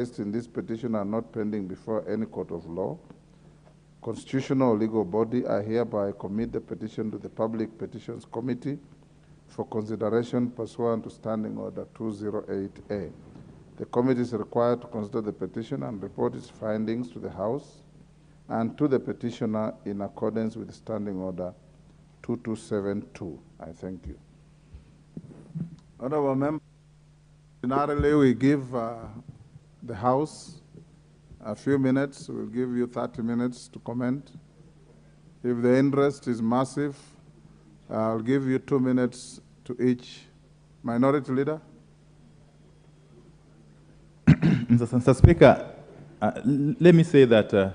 in this petition are not pending before any court of law, constitutional or legal body, I hereby commit the petition to the Public Petitions Committee for consideration pursuant to Standing Order 208A. The committee is required to consider the petition and report its findings to the House and to the petitioner in accordance with Standing Order 2272. I thank you. Honorable members, ordinarily we give the House a few minutes. We'll give you 30 minutes to comment. If the interest is massive, I'll give you 2 minutes to each. Minority Leader. Mr. Speaker, let me say that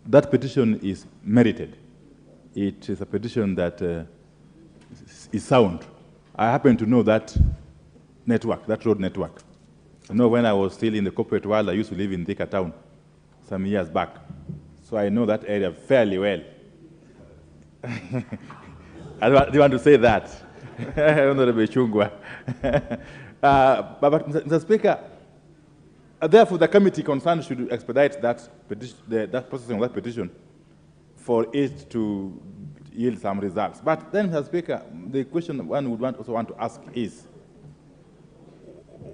that petition is merited. It is a petition that is sound. I happen to know that network, that road network. I know when I was still in the corporate world, I used to live in Thika town some years back. So I know that area fairly well. I don't want to say that. I don't know the Bechungwa. But Mr. Speaker, therefore the committee concerned should expedite that petition, that processing of that petition for it to yield some results. But then, Mr. Speaker, the question one would also want to ask is,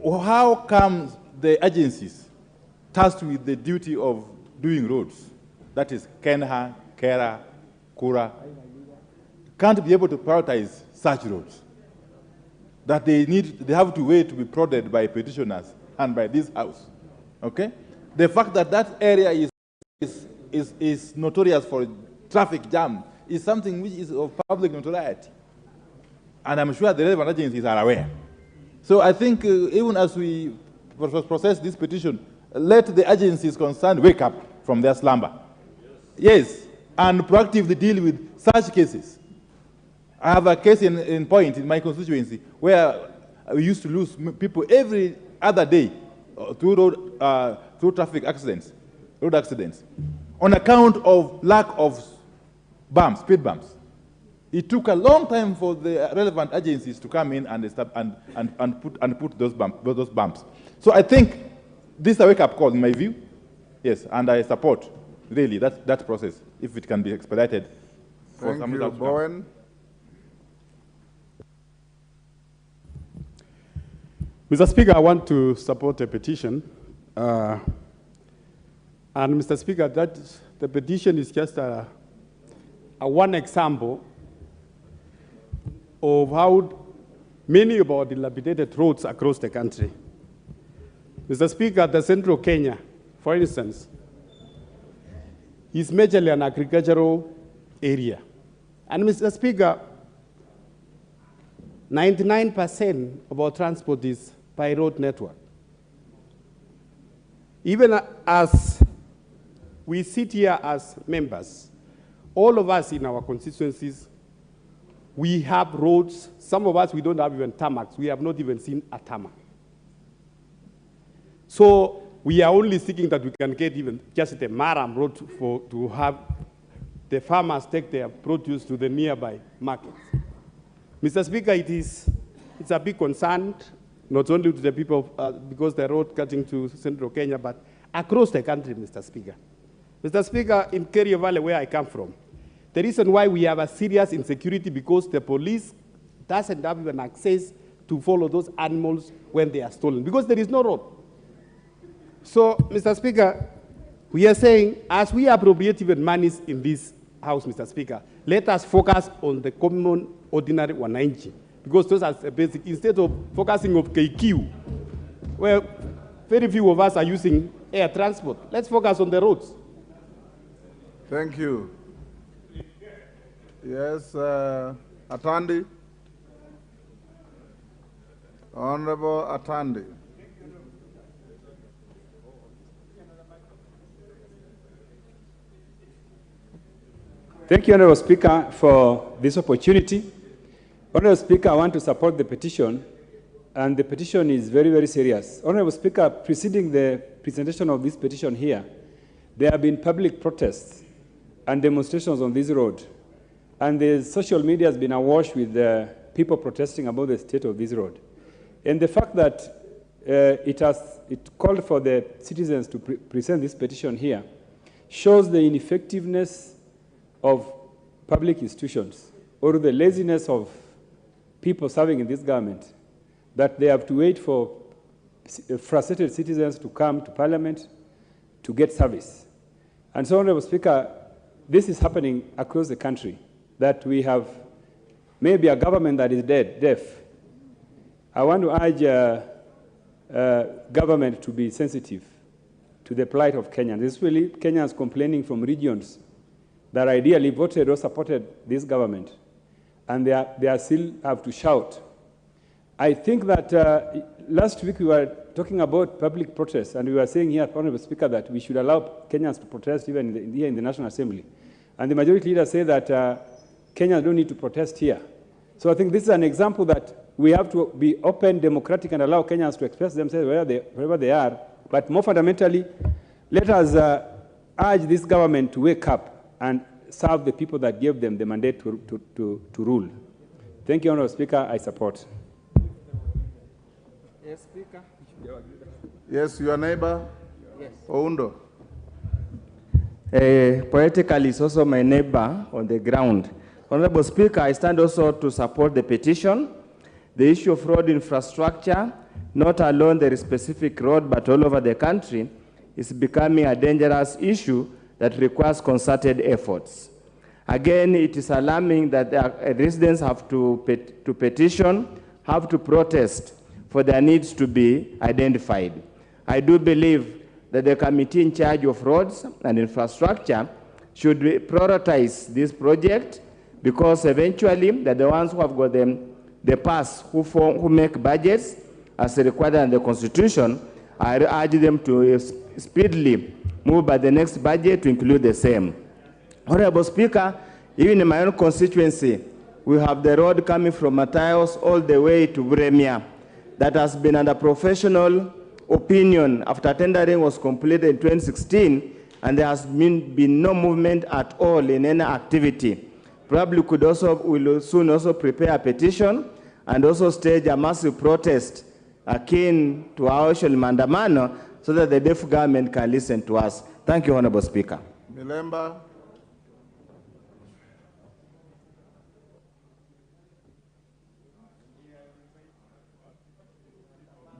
how come the agencies tasked with the duty of doing roads, that is Kenha, Kera, Kura, can't be able to prioritize such roads? That they have to wait to be prodded by petitioners and by this House. Okay? The fact that that area is notorious for traffic jam is something which is of public notoriety. And I'm sure the relevant agencies are aware. So I think even as we process this petition, let the agencies concerned wake up from their slumber. Yes, and proactively deal with such cases. I have a case in point in my constituency where we used to lose people every other day through traffic accidents, road accidents, on account of lack of bumps, speed bumps. It took a long time for the relevant agencies to come in and put those bumps. So I think this is a wake-up call in my view. Yes, and I support really that process if it can be expedited. Thank you, Bowen. Mr. Speaker, I want to support the petition. And Mr. Speaker, the petition is just a one example of how many of our dilapidated roads across the country. Mr. Speaker, the central Kenya, for instance, is majorly an agricultural area. And Mr. Speaker, 99% of our transport is by road network. Even as we sit here as members, all of us in our constituencies, we have roads. Some of us, we don't have even tarmacs. We have not even seen a tarmac. So we are only seeking that we can get even just a maram road to have the farmers take their produce to the nearby markets. Mr. Speaker, it's a big concern, not only to the people because the road cutting to central Kenya, but across the country, Mr. Speaker. Mr. Speaker, in Kerio Valley, where I come from, the reason why we have a serious insecurity because the police doesn't have even access to follow those animals when they are stolen, because there is no road. So, Mr. Speaker, we are saying, as we appropriate even monies in this House, Mr. Speaker, let us focus on the common, ordinary 190, because those are the basic, instead of focusing on KQ, where very few of us are using air transport. Let's focus on the roads. Thank you. Yes, Atandi. Honorable Atandi. Thank you, Honorable Speaker, for this opportunity. Honorable Speaker, I want to support the petition, and the petition is very, very serious. Honorable Speaker, preceding the presentation of this petition here, there have been public protests and demonstrations on this road. And the social media has been awash with people protesting about the state of this road. And the fact that it has it called for the citizens to present this petition here, shows the ineffectiveness of public institutions or the laziness of people serving in this government, that they have to wait for frustrated citizens to come to Parliament to get service. And so, Honorable Speaker, this is happening across the country, that we have maybe a government that is deaf. I want to urge government to be sensitive to the plight of Kenyans, especially Kenyans complaining from regions that ideally voted or supported this government, and they still have to shout. I think that last week we were talking about public protests, and we were saying here, Honorable Speaker, that we should allow Kenyans to protest even here in the National Assembly. And the majority leader said that Kenyans don't need to protest here. So I think this is an example that we have to be open, democratic, and allow Kenyans to express themselves wherever they are. But more fundamentally, let us urge this government to wake up and serve the people that gave them the mandate to rule. Thank you, Honorable Speaker. I support. Yes, Speaker. Yes, your neighbor? Yes. Oundo. Politically, is also my neighbor on the ground. Honorable Speaker, I stand also to support the petition. The issue of road infrastructure, not alone the specific road, but all over the country, is becoming a dangerous issue that requires concerted efforts. Again, it is alarming that residents have to petition, have to protest for their needs to be identified. I do believe that the committee in charge of roads and infrastructure should prioritize this project, because eventually they're the ones who have got the pass, who make budgets as required under the Constitution. I urge them to speedily move by the next budget to include the same. Honorable Speaker, even in my own constituency, we have the road coming from Matayos all the way to Bremia that has been under professional opinion after tendering was completed in 2016, and there has been no movement at all in any activity. Probably will soon also prepare a petition and also stage a massive protest akin to our usual mandamano, so that the deaf government can listen to us. Thank you, Honorable Speaker. Milemba.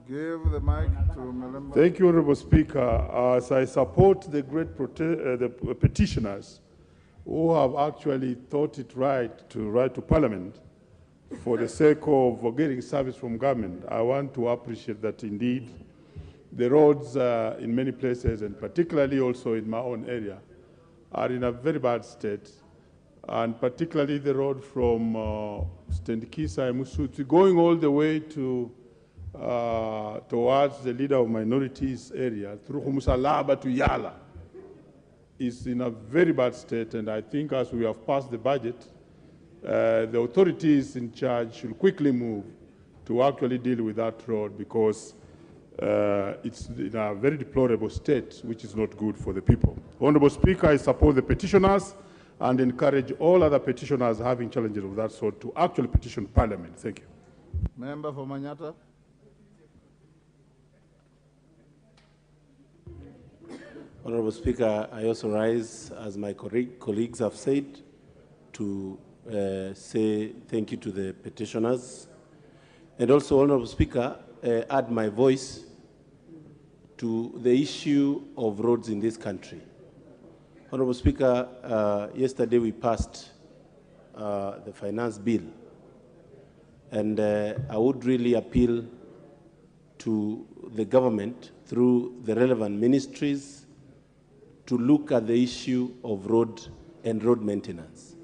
Give the mic to Milemba. Thank you, Honorable Speaker. As I support the great the petitioners who have actually thought it right to write to Parliament for the sake of getting service from government, I want to appreciate that indeed the roads in many places, and particularly also in my own area, are in a very bad state. And particularly the road from Stendikisa and Musuti going all the way to towards the leader of minorities area, through Humusalaba to Yala, is in a very bad state. And I think as we have passed the budget, the authorities in charge should quickly move to actually deal with that road, because it's in a very deplorable state, which is not good for the people. Honorable Speaker, I support the petitioners and encourage all other petitioners having challenges of that sort to actually petition Parliament. Thank you. Member for Manyata. Honorable Speaker, I also rise, as my colleagues have said, to say thank you to the petitioners. And also, Honorable Speaker, add my voice to the issue of roads in this country. Honorable Speaker, yesterday we passed the finance bill, and I would really appeal to the government through the relevant ministries to look at the issue of road and road maintenance.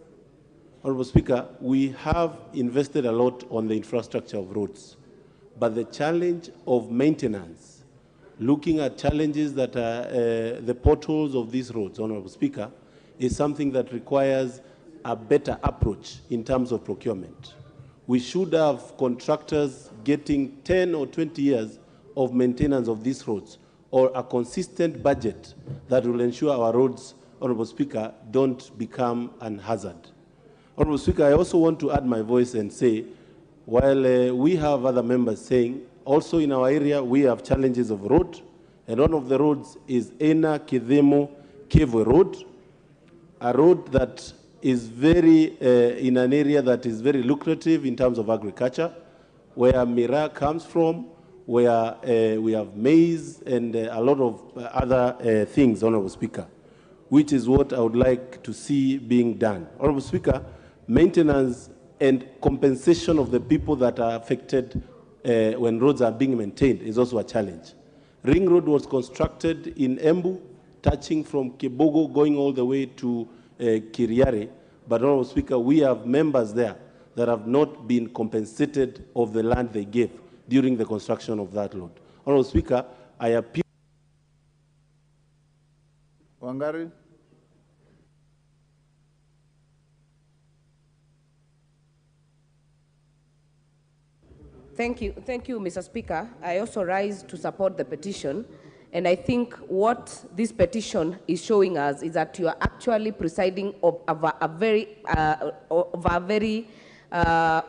Honorable Speaker, we have invested a lot on the infrastructure of roads, but the challenge of maintenance, looking at challenges that are the potholes of these roads, Honorable Speaker, is something that requires a better approach in terms of procurement. We should have contractors getting 10 or 20 years of maintenance of these roads, or a consistent budget that will ensure our roads, Honorable Speaker, don't become an hazard. Honorable Speaker, I also want to add my voice and say, while we have other members saying also in our area, we have challenges of road, and one of the roads is Ena Kidhemo Kevo Road, a road that is very, in an area that is very lucrative in terms of agriculture, where Mira comes from, where we have maize and a lot of other things, Honorable Speaker, which is what I would like to see being done. Honorable Speaker, maintenance and compensation of the people that are affected when roads are being maintained is also a challenge. Ring Road was constructed in Embu, touching from Kibogo, going all the way to Kiriare. But, Honorable Speaker, we have members there that have not been compensated of the land they gave during the construction of that road. Honorable Speaker, I appeal. Wangari? Thank you, Mr. Speaker. I also rise to support the petition, and I think what this petition is showing us is that you are actually presiding over a very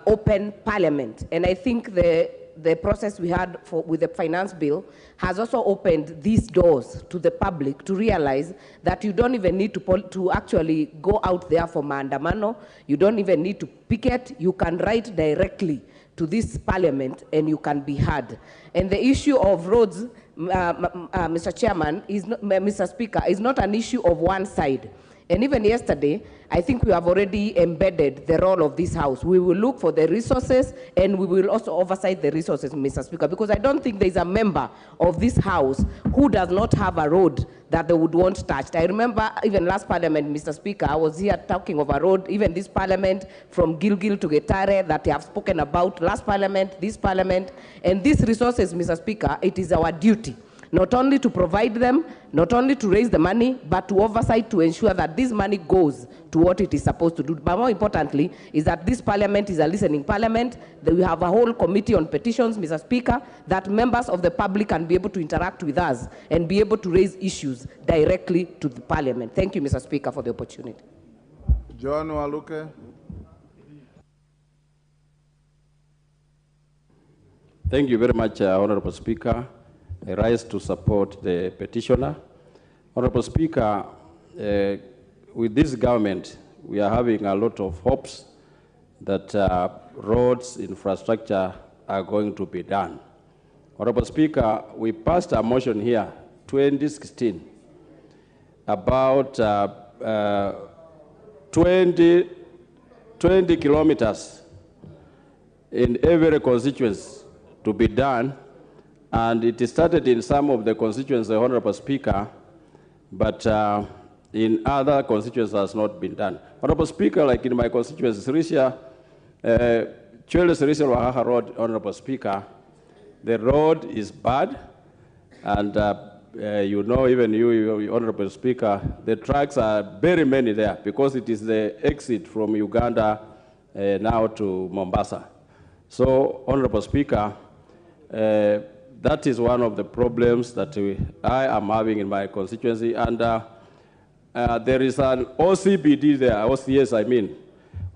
open parliament, and I think the process we had with the finance bill has also opened these doors to the public to realize that you don't even need to actually go out there for maandamano. You don't even need to picket. You can write directly to this parliament and you can be heard. And the issue of roads, Mr. Chairman, Mr. Speaker, is not an issue of one side. And even yesterday, I think we have already embedded the role of this House. We will look for the resources and we will also oversight the resources, Mr. Speaker, because I don't think there is a member of this House who does not have a road that they would want touched. I remember even last Parliament, Mr. Speaker, I was here talking of a road, even this Parliament, from Gilgil to Getare, that they have spoken about last Parliament, this Parliament. And these resources, Mr. Speaker, it is our duty not only to provide them, not only to raise the money, but to oversight to ensure that this money goes to what it is supposed to do. But more importantly, is that this parliament is a listening parliament, that we have a whole committee on petitions, Mr. Speaker, that members of the public can be able to interact with us and be able to raise issues directly to the parliament. Thank you, Mr. Speaker, for the opportunity. John Waluke. Thank you very much, Honorable Speaker. I rise to support the petitioner. Honorable Speaker, with this government, we are having a lot of hopes that roads infrastructure are going to be done. Honorable Speaker, we passed a motion here, 2016, about 20 kilometers in every constituency to be done. And it started in some of the constituencies, Honorable Speaker, but in other constituencies has not been done. Honorable Speaker, like in my constituency, Sirisia, Wahaha Road, Honorable Speaker, the road is bad, and you know, even you, Honorable Speaker, the trucks are very many there because it is the exit from Uganda now to Mombasa. So, Honorable Speaker, that is one of the problems that I am having in my constituency. And there is an OCBD there, OCS I mean,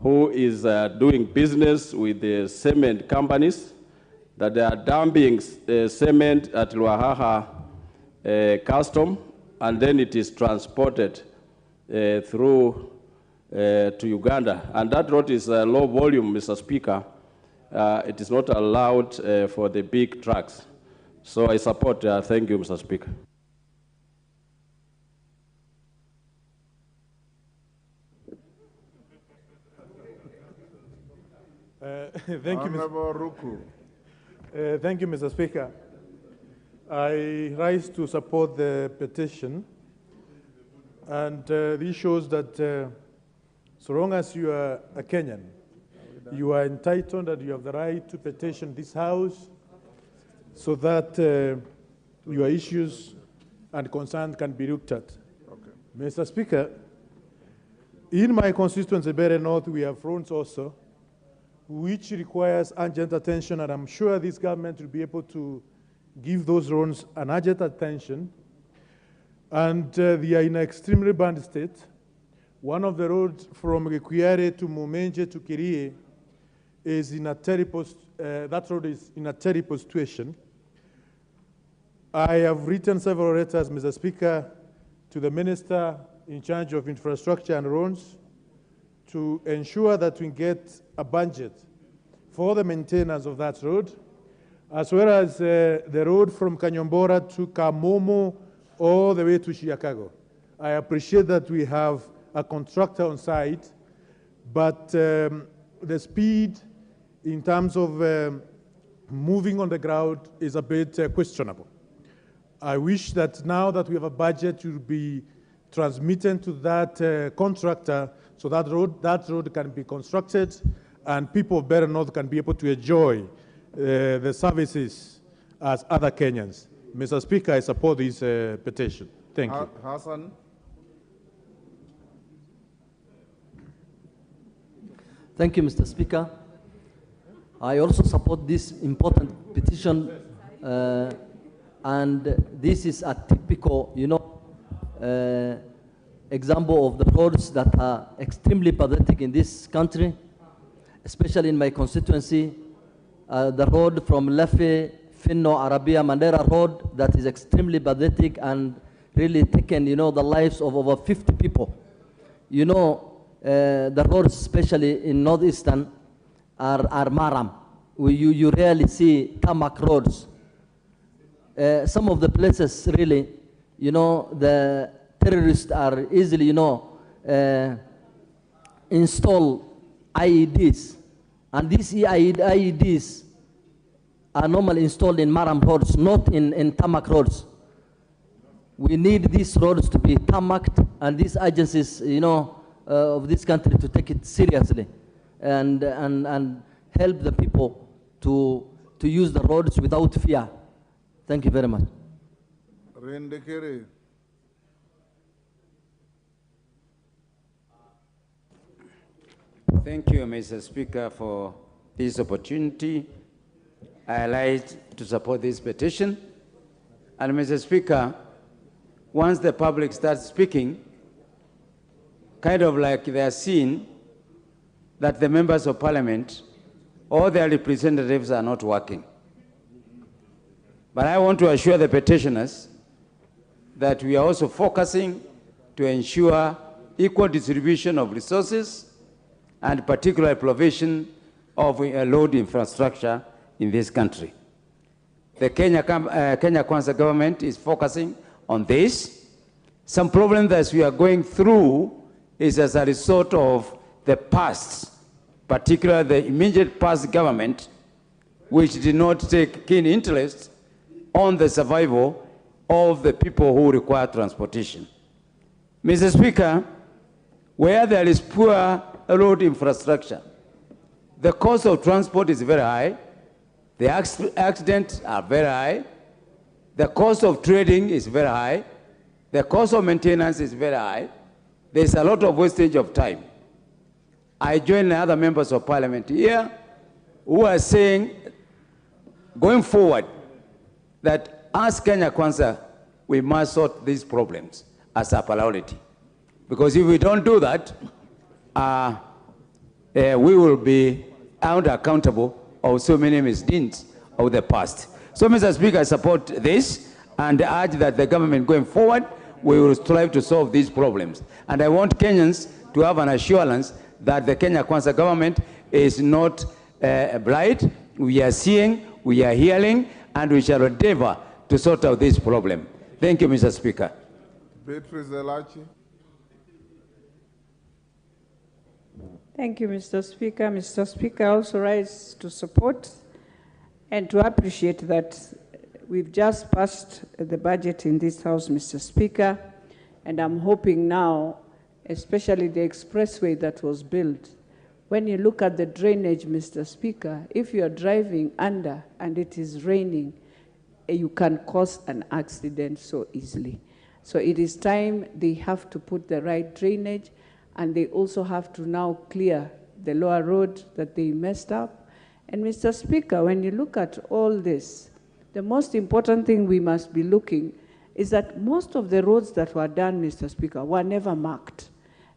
who is doing business with the cement companies, that they are dumping cement at Ruahaha custom, and then it is transported through to Uganda. And that road is low volume, Mr. Speaker. It is not allowed for the big trucks. So I support, thank you, Mr. Speaker. Thank you, thank you, Mr. Speaker. I rise to support the petition, and this shows that so long as you are a Kenyan, you are entitled and you have the right to petition this House so that your issues and concerns can be looked at. Okay. Mr. Speaker, in my constituency, Bere North, we have roads also, which requires urgent attention, and I'm sure this government will be able to give those roads an urgent attention. And they are in an extremely bad state. One of the roads from Requiare to Momenje to Kirie is in a terrible that road is in a terrible situation. I have written several letters, Mr. Speaker, to the Minister in charge of infrastructure and roads to ensure that we get a budget for the maintenance of that road, as well as the road from Kanyombora to Kamomo all the way to Chicago. I appreciate that we have a contractor on site, but the speed in terms of moving on the ground is a bit questionable. I wish that now that we have a budget, to be transmitted to that contractor so that road can be constructed and people of Better North can be able to enjoy the services as other Kenyans. Mr. Speaker, I support this petition. Thank you. Hassan. Thank you, Mr. Speaker. I also support this important petition, and this is a typical, example of the roads that are extremely pathetic in this country, especially in my constituency. The road from Lefe, Finno, Arabia, Mandera Road, that is extremely pathetic and really taken, the lives of over 50 people. The roads, especially in northeastern, are maram. You rarely see tarmac roads. Some of the places really, the terrorists are easily, install IEDs. And these IEDs are normally installed in maram roads, not in tarmac roads. We need these roads to be tarmacked, and these agencies, of this country to take it seriously and help the people to use the roads without fear. Thank you very much. Thank you, Mr. Speaker, for this opportunity. I like to support this petition. And Mr. Speaker, once the public starts speaking, kind of like they are seeing that the members of parliament or their representatives are not working. But I want to assure the petitioners that we are also focusing to ensure equal distribution of resources and particular provision of road infrastructure in this country. The Kenya Kwanza government is focusing on this. Some problems that we are going through is as a result of the past, particularly the immediate past government, which did not take keen interest on the survival of the people who require transportation. Mr. Speaker, where there is poor road infrastructure, the cost of transport is very high, the accidents are very high, the cost of trading is very high, the cost of maintenance is very high. There's a lot of wastage of time. I join the other members of parliament here who are saying, going forward, that as Kenya Kwanza, we must sort these problems as a priority. Because if we don't do that, we will be held accountable of so many misdeeds of the past. So, Mr. Speaker, I support this and urge that the government going forward, we will strive to solve these problems. And I want Kenyans to have an assurance that the Kenya Kwanza government is not blind. We are seeing, we are hearing, and we shall endeavor to sort out this problem. Thank you, Mr. Speaker. Beatrice Elachi. Thank you, Mr. Speaker. Mr. Speaker, I also rise to support and to appreciate that we've just passed the budget in this House, Mr. Speaker, and I'm hoping now, especially the expressway that was built, when you look at the drainage, Mr. Speaker, if you are driving under and it is raining, you can cause an accident so easily. So it is time they have to put the right drainage, and they also have to now clear the lower road that they messed up. And Mr. Speaker, when you look at all this, the most important thing we must be looking is that most of the roads that were done, Mr. Speaker, were never marked.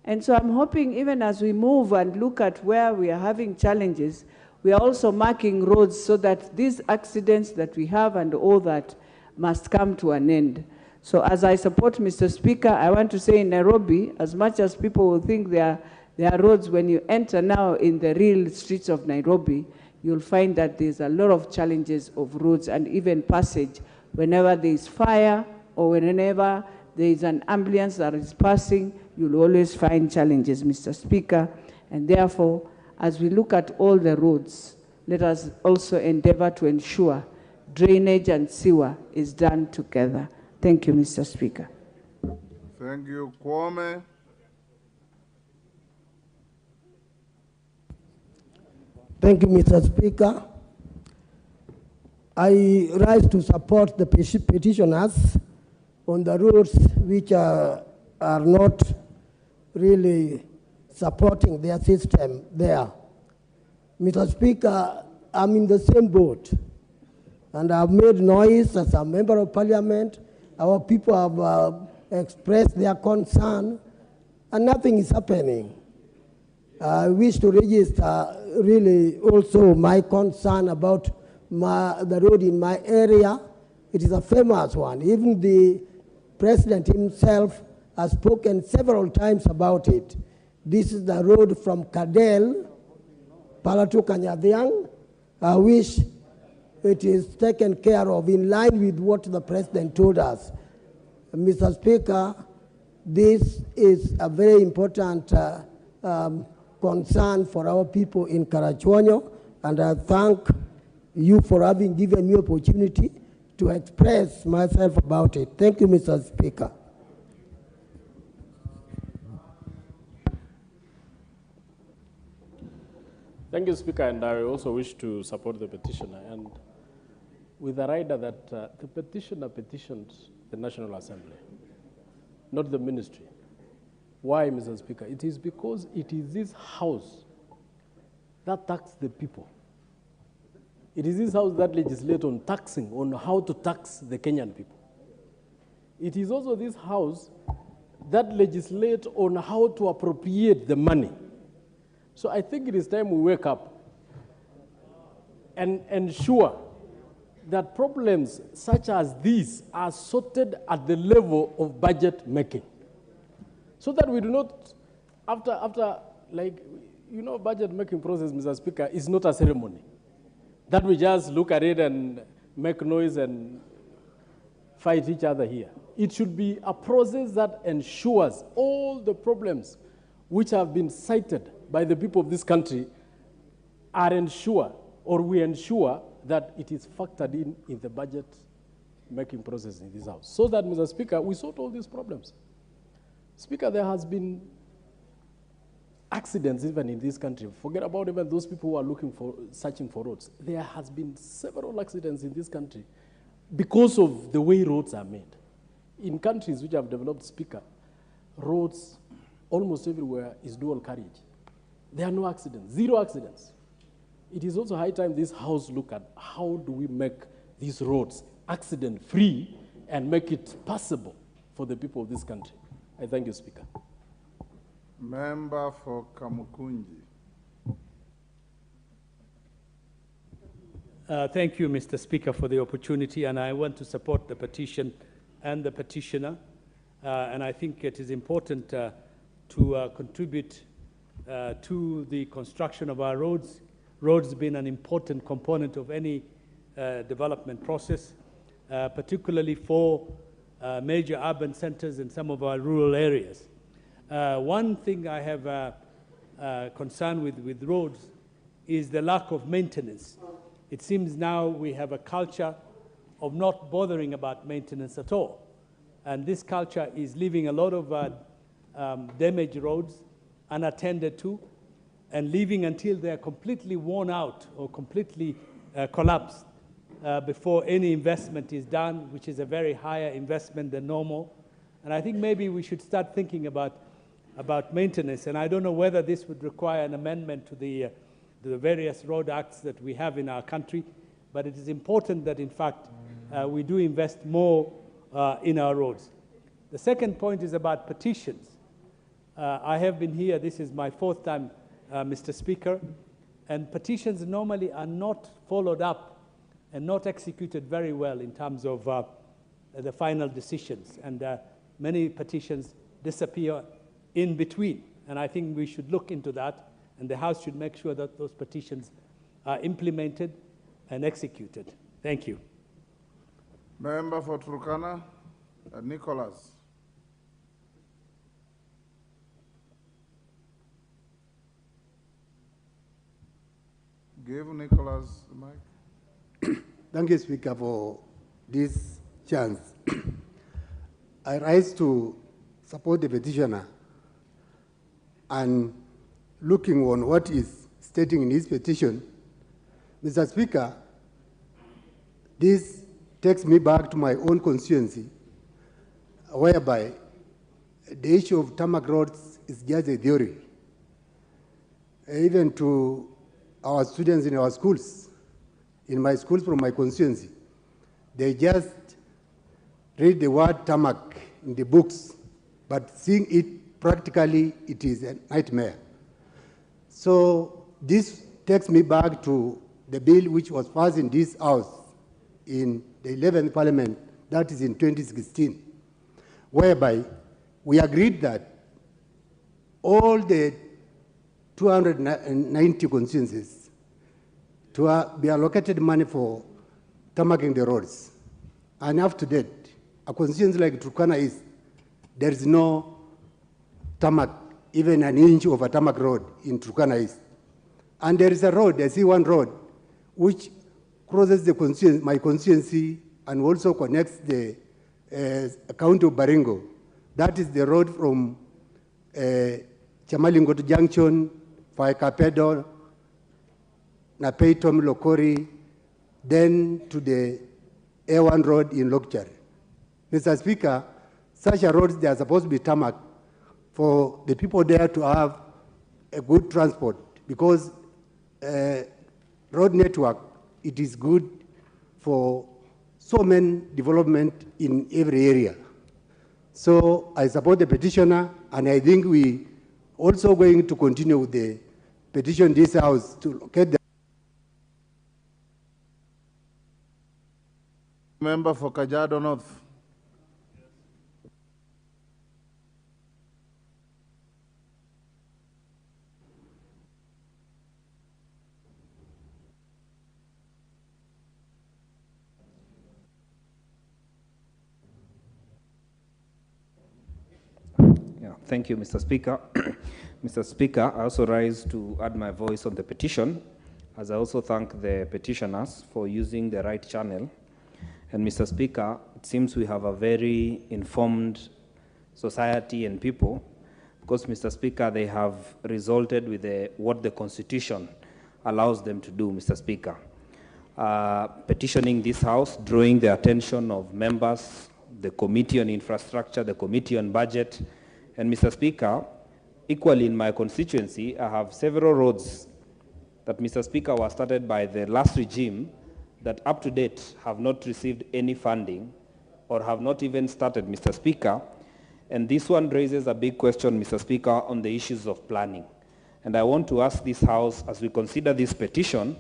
And so I'm hoping even as we move and look at where we are having challenges, we are also marking roads so that these accidents that we have and all that must come to an end. So as I support Mr. Speaker, I want to say in Nairobi, as much as people will think there are roads, when you enter now in the real streets of Nairobi, you'll find that there's a lot of challenges of roads and even passage. Whenever there is fire or whenever there is an ambulance that is passing, you'll always find challenges, Mr. Speaker. And therefore, as we look at all the roads, let us also endeavor to ensure drainage and sewer is done together. Thank you, Mr. Speaker. Thank you, Kwame. Thank you, Mr. Speaker. I rise to support the petitioners on the roads which are not really supporting their system there. Mr. Speaker, I'm in the same boat, and I've made noise as a member of parliament. Our people have expressed their concern, and nothing is happening. I wish to register really also my concern about the road in my area. It is a famous one. Even the president himself has spoken several times about it. This is the road from Kadel, Palatu Kanyadiang. I wish it is taken care of in line with what the president told us. Mr. Speaker, this is a very important concern for our people in Karachuonyo, and I thank you for having given me opportunity to express myself about it. Thank you, Mr. Speaker. Thank you, Speaker, and I also wish to support the petitioner. And with the rider that the petitioner petitioned the National Assembly, not the ministry. Why, Mr. Speaker? It is because it is this house that taxes the people. It is this house that legislates on taxing, on how to tax the Kenyan people. It is also this house that legislates on how to appropriate the money. So I think it is time we wake up and ensure that problems such as these are sorted at the level of budget making. So that we do not, after budget making process, Mr. Speaker, is not a ceremony. That we just look at it and make noise and fight each other here. It should be a process that ensures all the problems which have been cited by the people of this country are ensured, or we ensure that it is factored in the budget making process in this house. So that, Mr. Speaker, we sort all these problems. Speaker, there has been accidents even in this country. Forget about even those people who are searching for roads. There has been several accidents in this country because of the way roads are made. In countries which have developed, Speaker, roads almost everywhere is dual carriage. There are no accidents, zero accidents. It is also high time this House look at how do we make these roads accident-free and make it possible for the people of this country. I thank you, Speaker. Member for Kamukunji. Thank you, Mr. Speaker, for the opportunity, and I want to support the petition and the petitioner. And I think it is important to contribute to the construction of our roads. Roads being an important component of any development process, particularly for major urban centers and some of our rural areas. One thing I have concern with roads is the lack of maintenance. It seems now we have a culture of not bothering about maintenance at all. And this culture is leaving a lot of damaged roads unattended to, and leaving until they're completely worn out or completely collapsed before any investment is done, which is a very higher investment than normal. And I think maybe we should start thinking about maintenance. And I don't know whether this would require an amendment to the various road acts that we have in our country, but it is important that, in fact, we do invest more in our roads. The second point is about petitions. I have been here, this is my fourth time, Mr. Speaker, And petitions normally are not followed up and not executed very well in terms of the final decisions. And many petitions disappear in between. And I think we should look into that, and the House should make sure that those petitions are implemented and executed. Thank you. Member for Turkana, Nicholas. Give Nicholas the mic. Thank you, Speaker, for this chance. I rise to support the petitioner and looking on what is stating in his petition. Mr. Speaker, this takes me back to my own constituency, whereby the issue of tarmac roads is just a theory. Even to our students in our schools, in my schools from my constituency, they just read the word tarmac in the books, but seeing it practically, it is a nightmare. So this takes me back to the bill which was passed in this House in the 11th Parliament, that is in 2016, whereby we agreed that all the 290 constituencies to be allocated money for tarmacking the roads. And up to date, a constituency like Turkana East, there is no tarmac, even an inch of a tarmac road in Turkana East. And there is a road, a C1 road, which crosses the constituency, my constituency, and also connects the county of Baringo. That is the road from Chamalingo Junction, Faikapedo, Napeitom Lokori, then to the A1 road in Lokchar. Mr. Speaker, such a roads, they are supposed to be tarmac for the people there to have a good transport, because road network, it is good for so many development in every area. So I support the petitioner, and I think we also going to continue with the petition in this House to locate the Member for Kajiado North. Thank you, Mr. Speaker. Mr. Speaker, I also rise to add my voice on the petition, as I also thank the petitioners for using the right channel. And Mr. Speaker, it seems we have a very informed society and people, because, Mr. Speaker, they have resulted with what the Constitution allows them to do, Mr. Speaker. Petitioning this House, drawing the attention of members, the Committee on Infrastructure, the Committee on Budget. And Mr. Speaker, equally in my constituency, I have several roads that, Mr. Speaker, were started by the last regime that up to date have not received any funding or have not even started, Mr. Speaker. And this one raises a big question, Mr. Speaker, on the issues of planning. And I want to ask this House, as we consider this petition,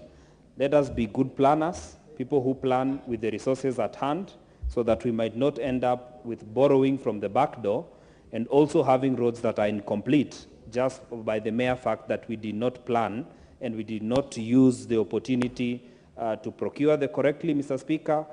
let us be good planners, people who plan with the resources at hand, so that we might not end up with borrowing from the back door and also having roads that are incomplete just by the mere fact that we did not plan and we did not use the opportunity to procure the correctly, Mr. Speaker,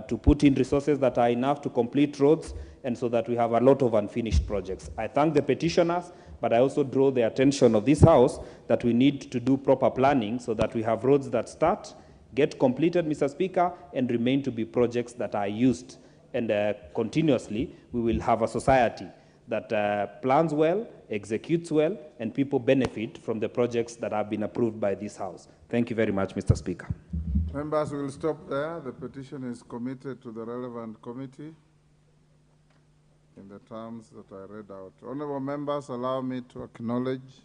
to put in resources that are enough to complete roads, and so that we have a lot of unfinished projects. I thank the petitioners, but I also draw the attention of this House that we need to do proper planning so that we have roads that start, get completed, Mr. Speaker, and remain to be projects that are used. And continuously, we will have a society that plans well, executes well, and people benefit from the projects that have been approved by this House. Thank you very much, Mr. Speaker. Members, we will stop there. The petition is committed to the relevant committee in the terms that I read out. Honorable members, allow me to acknowledge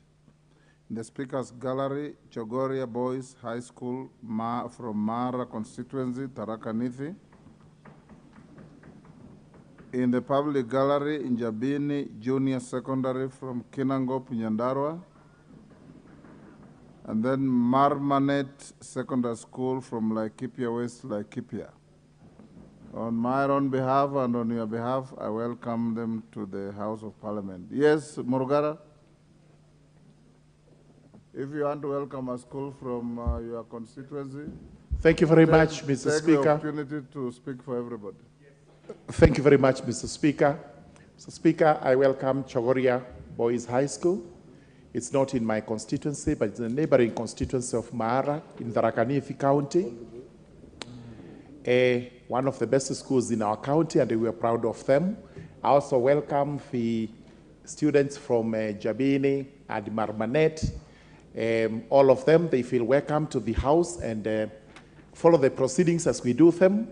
in the Speaker's Gallery, Chogoria Boys High School from Mara constituency, Tharaka Nithi. In the public gallery in Jabini Junior Secondary from Kinangop, Nyandarua. And then Marmanet Secondary School from Laikipia West, Laikipia. On my own behalf and on your behalf, I welcome them to the House of Parliament. Yes, Murugara? If you want to welcome a school from your constituency. Thank you very much, Mr. Take Speaker. the opportunity to speak for everybody. Thank you very much, Mr. Speaker. Mr. Speaker, I welcome Chogoria Boys High School. It's not in my constituency, but it's in a neighboring constituency of Mahara in Tharaka Nithi County. One of the best schools in our county, and we are proud of them. I also welcome the students from Jabini and Marmanet. All of them, they feel welcome to the house and follow the proceedings as we do them.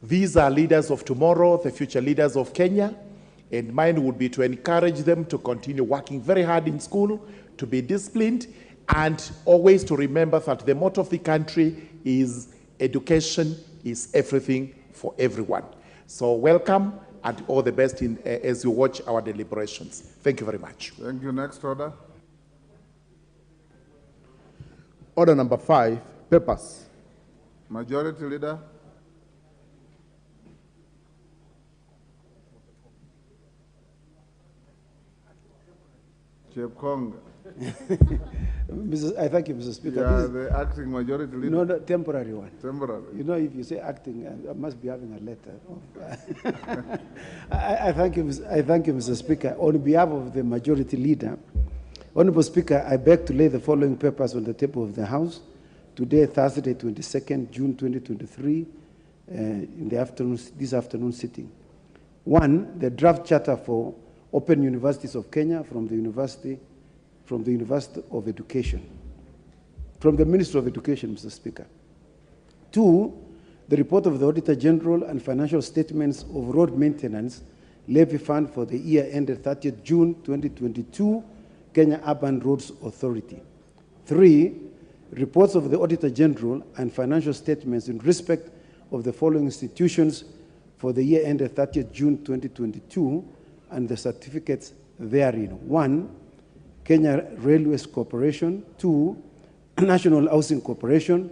These are leaders of tomorrow, the future leaders of Kenya, and mine would be to encourage them to continue working very hard in school, to be disciplined, and always to remember that the motto of the country is education is everything for everyone. So welcome and all the best as you watch our deliberations. Thank you very much. Thank you. Next order. Order number 5, papers. Majority Leader. Chepkonga. I thank you, Mr. Speaker. Yeah, the acting majority leader. No, the temporary one. Temporary. You know, if you say acting, I must be having a letter. I thank you, Mr. Speaker. On behalf of the majority leader, Honorable Speaker, I beg to lay the following papers on the table of the House today, Thursday, 22nd June 2023, in the afternoon, this afternoon sitting. 1, the draft charter for Open Universities of Kenya from the University of Education, from the Ministry of Education, Mr. Speaker. 2, the report of the Auditor General and financial statements of road maintenance levy fund for the year ended 30th June 2022, Kenya Urban Roads Authority. 3, reports of the Auditor General and financial statements in respect of the following institutions for the year ended 30th June 2022 and the certificates therein. 1, Kenya Railways Corporation. 2, National Housing Corporation.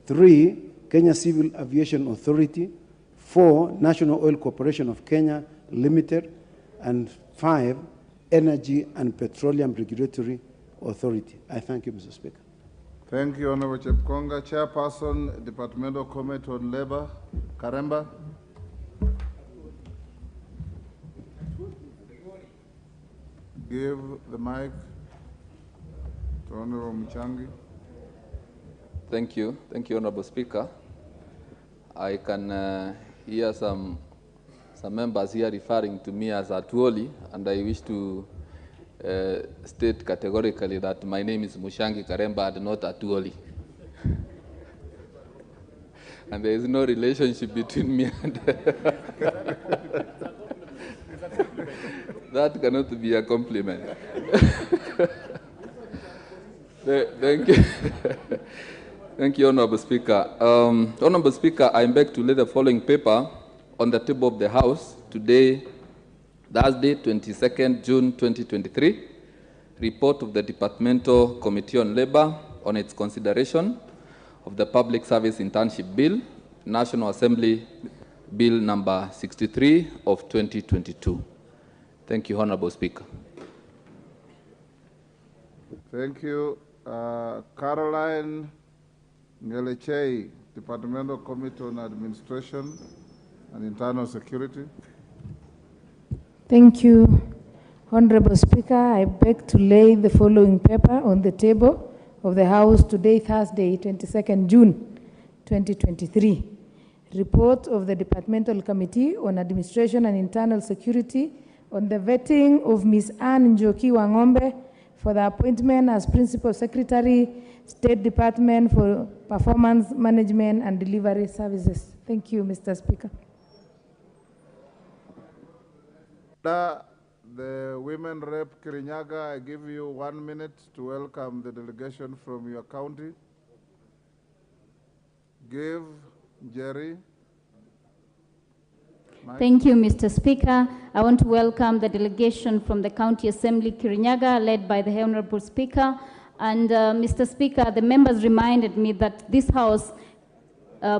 3, Kenya Civil Aviation Authority. 4, National Oil Corporation of Kenya Limited. And 5, Energy and Petroleum Regulatory Authority. I thank you, Mr. Speaker. Thank you, Honorable Chepkonga. Chairperson, Departmental Committee on Labor, Karemba. Give the mic to Honorable Mchangi. Thank you, Honorable Speaker. I can hear some members here referring to me as Atuoli, and I wish to state categorically that my name is Mushangi Karemba and not Atuoli. And there is no relationship between me and that cannot be a compliment. Thank you. Thank you, Honorable Speaker. Honorable Speaker, I beg to lay the following paper on the table of the House today, Thursday, 22nd June 2023, report of the Departmental Committee on Labor on its consideration of the Public Service Internship Bill, National Assembly Bill number 63 of 2022. Thank you, Honorable Speaker. Thank you. Caroline Ngelechei, Departmental Committee on Administration and Internal Security. Thank you, Honorable Speaker. I beg to lay the following paper on the table of the House today, Thursday, 22nd June 2023. Report of the Departmental Committee on Administration and Internal Security on the vetting of Ms. Anne Njoki Wangombe for the appointment as Principal Secretary, State Department for Performance Management and Delivery Services. Thank you, Mr. Speaker. The Women Rep Kirinyaga, I give you 1 minute to welcome the delegation from your county. Give Jerry. Mike. Thank you, Mr. Speaker. I want to welcome the delegation from the County Assembly Kirinyaga, led by the Honorable Speaker, And Mr. Speaker, the members reminded me that this House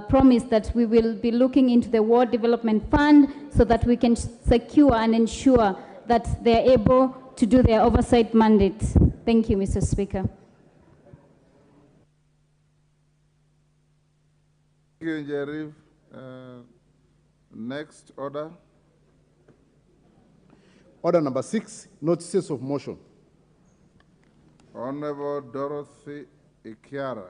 promised that we will be looking into the Ward Development Fund so that we can secure and ensure that they are able to do their oversight mandate. Thank you, Mr. Speaker. Thank you, Jerry. Next order. Order number 6, notices of motion. Honorable Dorothy Ikiara.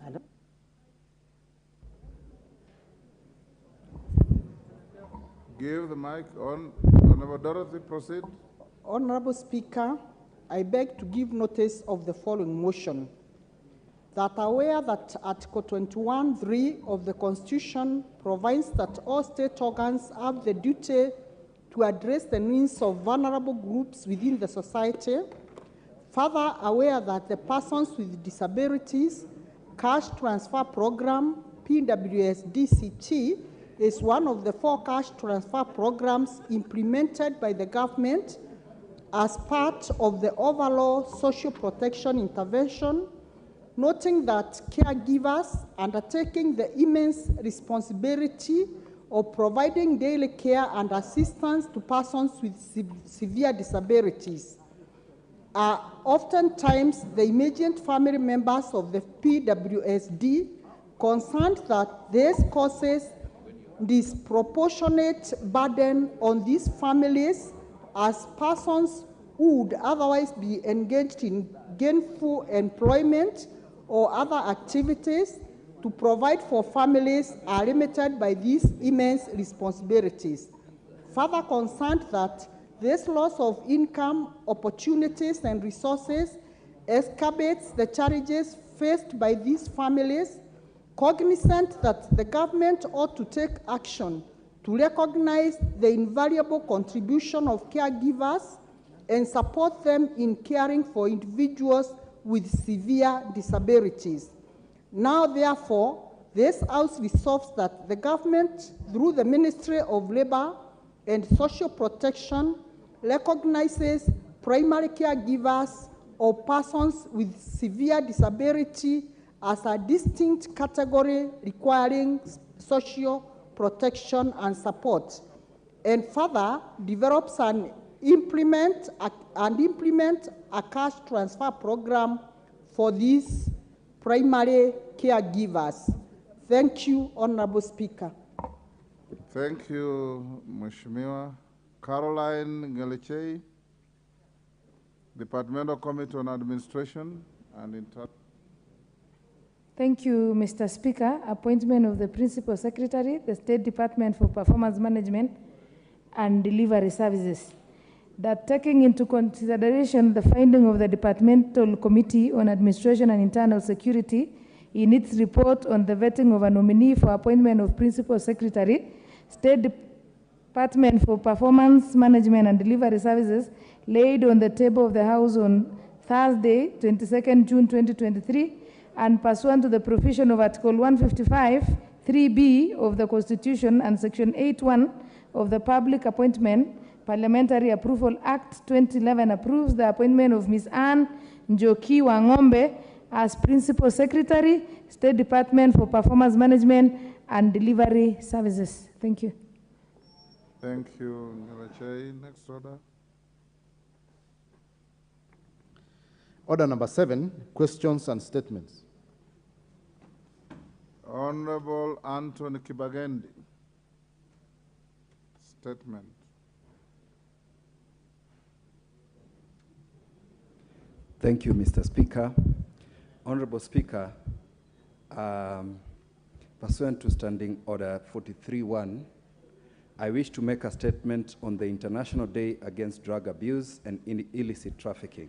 Hello. Give the mic on. Honorable Dorothy, proceed. Honorable Speaker, I beg to give notice of the following motion. That aware that Article 21(3) of the Constitution provides that all state organs have the duty to address the needs of vulnerable groups within the society. Further aware that the Persons with Disabilities Cash Transfer Program, PWS-DCT, is one of the 4 cash transfer programs implemented by the government as part of the overall social protection intervention, noting that caregivers undertaking the immense responsibility of providing daily care and assistance to persons with severe disabilities are oftentimes the immediate family members of the PWSD, concerned that this causes disproportionate burden on these families as persons who would otherwise be engaged in gainful employment or other activities to provide for families are limited by these immense responsibilities. Further concerned that this loss of income, opportunities, and resources exacerbates the challenges faced by these families, cognizant that the government ought to take action to recognize the invaluable contribution of caregivers and support them in caring for individuals with severe disabilities. Now, therefore, this House resolves that the government, through the Ministry of Labor and Social Protection, recognizes primary caregivers or persons with severe disability as a distinct category requiring social protection and support, and further develops and implement a cash transfer program for these primary caregivers. Thank you, Honorable Speaker. Thank you, Mheshimiwa. Caroline Ngelechei, Departmental Committee on Administration and Inter. Thank you, Mr. Speaker. Appointment of the Principal Secretary, the State Department for Performance Management and Delivery Services. That taking into consideration the finding of the Departmental Committee on Administration and Internal Security in its report on the vetting of a nominee for appointment of Principal Secretary, State Department for Performance Management and Delivery Services laid on the table of the House on Thursday, 22nd June 2023, and pursuant to the provision of Article 155, 3B of the Constitution and Section 8(1) of the Public Appointment Parliamentary Approval Act 2011 approves the appointment of Ms. Anne Njoki Wangombe as Principal Secretary, State Department for Performance Management and Delivery Services. Thank you. Thank you, Ngelechei. Next order. Order number 7, questions and statements. Honorable Anthony Kibagendi. Statement. Thank you, Mr. Speaker. Honorable Speaker, pursuant to Standing Order 43.1, I wish to make a statement on the International Day Against Drug Abuse and Illicit Trafficking.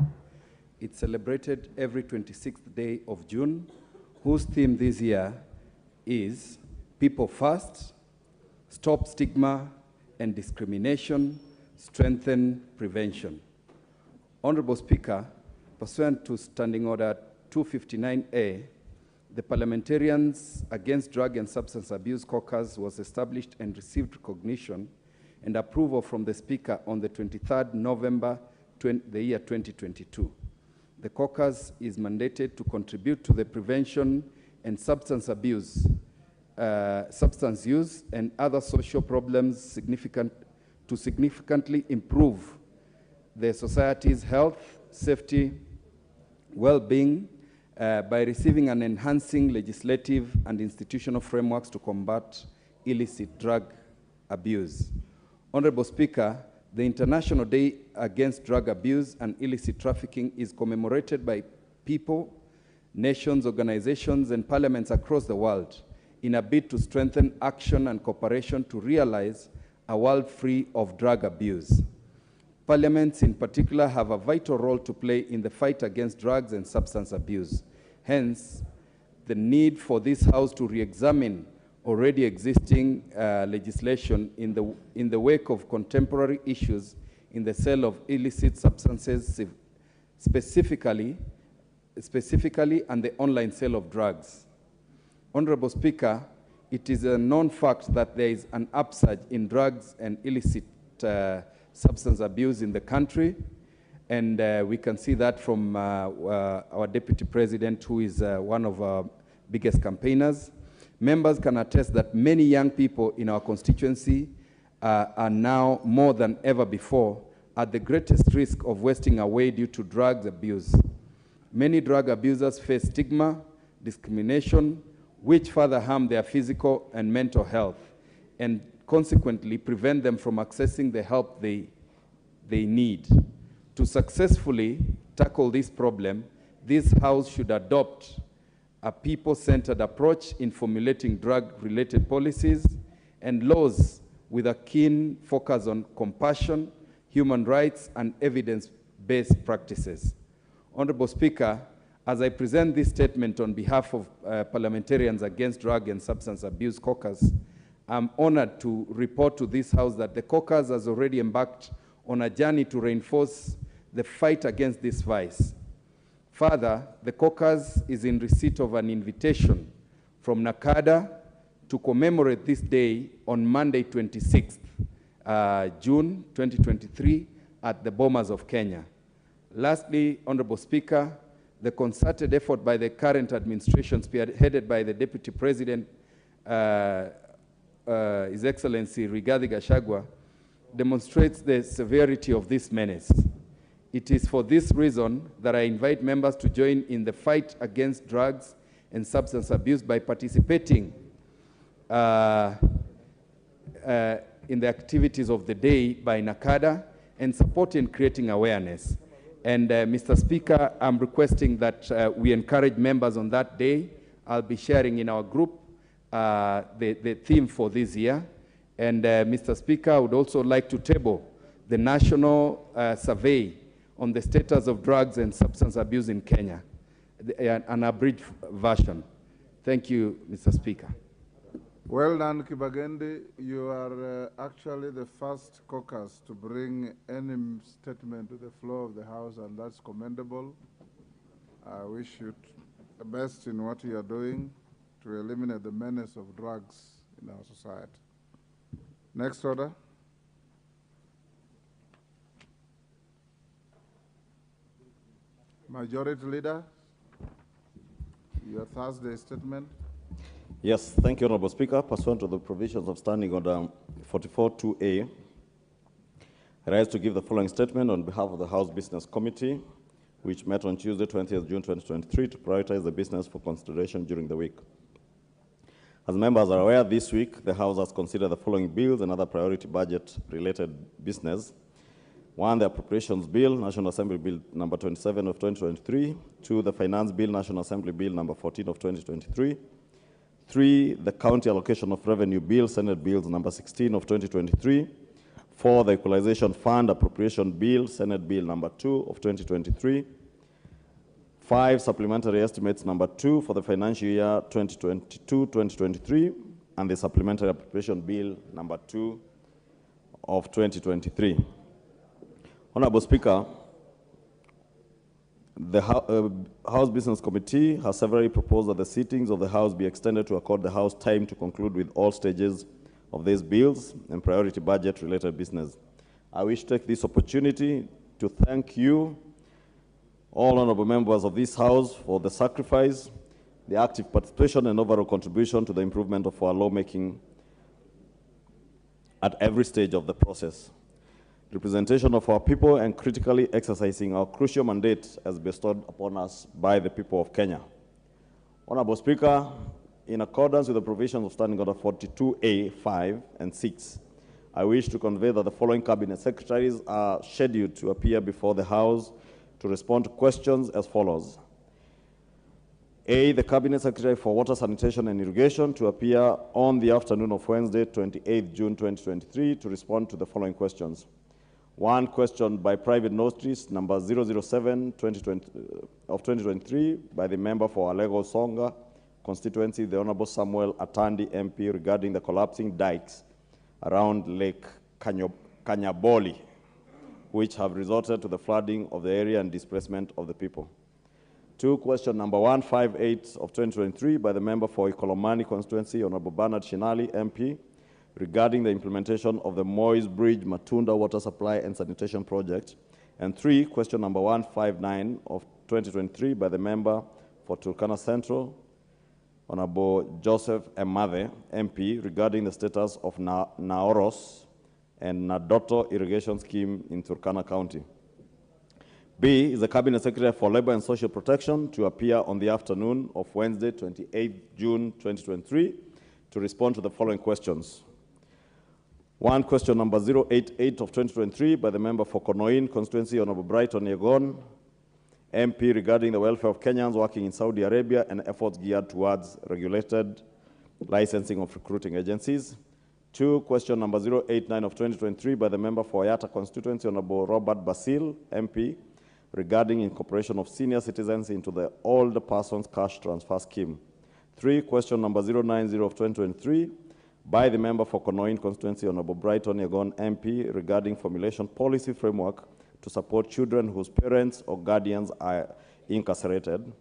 It's celebrated every 26th day of June, whose theme this year is People First, Stop Stigma and Discrimination, Strengthen Prevention. Honorable Speaker, pursuant to Standing Order 259A, the Parliamentarians Against Drug and Substance Abuse Caucus was established and received recognition and approval from the Speaker on the 23rd November, the year 2022. The caucus is mandated to contribute to the prevention and substance use and other social problems to significantly improve the society's health, safety, well-being by receiving and enhancing legislative and institutional frameworks to combat illicit drug abuse. Honorable Speaker, the International Day Against Drug Abuse and Illicit Trafficking is commemorated by people, nations, organizations, and parliaments across the world in a bid to strengthen action and cooperation to realize a world free of drug abuse. Parliaments in particular have a vital role to play in the fight against drugs and substance abuse. Hence, the need for this House to re-examine already existing legislation in the wake of contemporary issues in the sale of illicit substances, specifically and the online sale of drugs. Honorable Speaker, it is a known fact that there is an upsurge in drugs and illicit substance abuse in the country, and we can see that from our Deputy President, who is one of our biggest campaigners. Members can attest that many young people in our constituency are now more than ever before at the greatest risk of wasting away due to drugs abuse. Many drug abusers face stigma, discrimination, which further harm their physical and mental health, and consequently prevent them from accessing the help they need. To successfully tackle this problem, this House should adopt a people-centered approach in formulating drug-related policies and laws with a keen focus on compassion, human rights, and evidence-based practices. Honorable Speaker, as I present this statement on behalf of Parliamentarians Against Drug and Substance Abuse Caucus, I'm honored to report to this House that the caucus has already embarked on a journey to reinforce the fight against this vice. Further, the caucus is in receipt of an invitation from NACADA to commemorate this day on Monday, 26th June 2023 at the Bomas of Kenya. Lastly, Honorable Speaker, the concerted effort by the current administration, spearheaded by the Deputy President, His Excellency Rigathi Gachagua, demonstrates the severity of this menace. It is for this reason that I invite members to join in the fight against drugs and substance abuse by participating in the activities of the day by NACADA and supporting creating awareness. And Mr. Speaker, I'm requesting that we encourage members on that day. I'll be sharing in our group the theme for this year. And Mr. Speaker, I would also like to table the national survey on the status of drugs and substance abuse in Kenya, an abridged version. Thank you, Mr. Speaker. Well done, Kibagendi. You are actually the first caucus to bring any statement to the floor of the House, and that's commendable. I wish you the best in what you are doing to eliminate the menace of drugs in our society. Next order. Majority Leader, your Thursday statement. Yes, thank you, Honorable Speaker. Pursuant to the provisions of Standing Order 44.2a, I rise to give the following statement on behalf of the House Business Committee, which met on Tuesday, 20th June 2023, to prioritize the business for consideration during the week. As members are aware, this week the House has considered the following bills and other priority budget-related business. 1, the Appropriations Bill, National Assembly Bill number 27 of 2023. 2, the Finance Bill, National Assembly Bill number 14 of 2023. 3, the County Allocation of Revenue Bill, Senate Bills number 16 of 2023. 4, the Equalization Fund Appropriation Bill, Senate Bill number 2 of 2023. 5, Supplementary Estimates number 2 for the financial year 2022-2023, and the Supplementary Appropriation Bill number 2 of 2023. Honorable Speaker, the House Business Committee has severally proposed that the sittings of the House be extended to accord the House time to conclude with all stages of these bills and priority budget-related business. I wish to take this opportunity to thank you, all honorable members of this House, for the sacrifice, the active participation, and overall contribution to the improvement of our lawmaking at every stage of the process. Representation of our people and critically exercising our crucial mandate as bestowed upon us by the people of Kenya. Honorable Speaker, in accordance with the provisions of Standing Order 42A, 5, and 6, I wish to convey that the following cabinet secretaries are scheduled to appear before the House to respond to questions as follows. A, the Cabinet Secretary for Water, Sanitation and Irrigation to appear on the afternoon of Wednesday, 28 June 2023 to respond to the following questions. One question by private notice number 007 of 2023 by the member for Alego Songa constituency, the Honorable Samuel Atandi MP, regarding the collapsing dikes around Lake Kanyaboli, which have resulted to the flooding of the area and displacement of the people. Two, question number 158 of 2023 by the member for Ikolomani constituency, Honorable Bernard Shinali MP, regarding the implementation of the Moy's Bridge Matunda Water Supply and Sanitation Project. And three, question number 159 of 2023 by the member for Turkana Central, Honorable Joseph Emade MP, regarding the status of Naoros and Nadoto irrigation scheme in Turkana County. B is the Cabinet Secretary for Labor and Social Protection to appear on the afternoon of Wednesday, 28 June 2023 to respond to the following questions. One, question number 088 of 2023 by the member for Konoin constituency, Honorable Brighton Yegon, MP, regarding the welfare of Kenyans working in Saudi Arabia and efforts geared towards regulated licensing of recruiting agencies. Two, question number 089 of 2023 by the member for Ayata constituency, Honorable Robert Basil, MP, regarding incorporation of senior citizens into the Old Persons Cash Transfer Scheme. Three, question number 090 of 2023 by the member for Konoin constituency, Honorable Brighton Yegon, MP, regarding formulation policy framework to support children whose parents or guardians are incarcerated.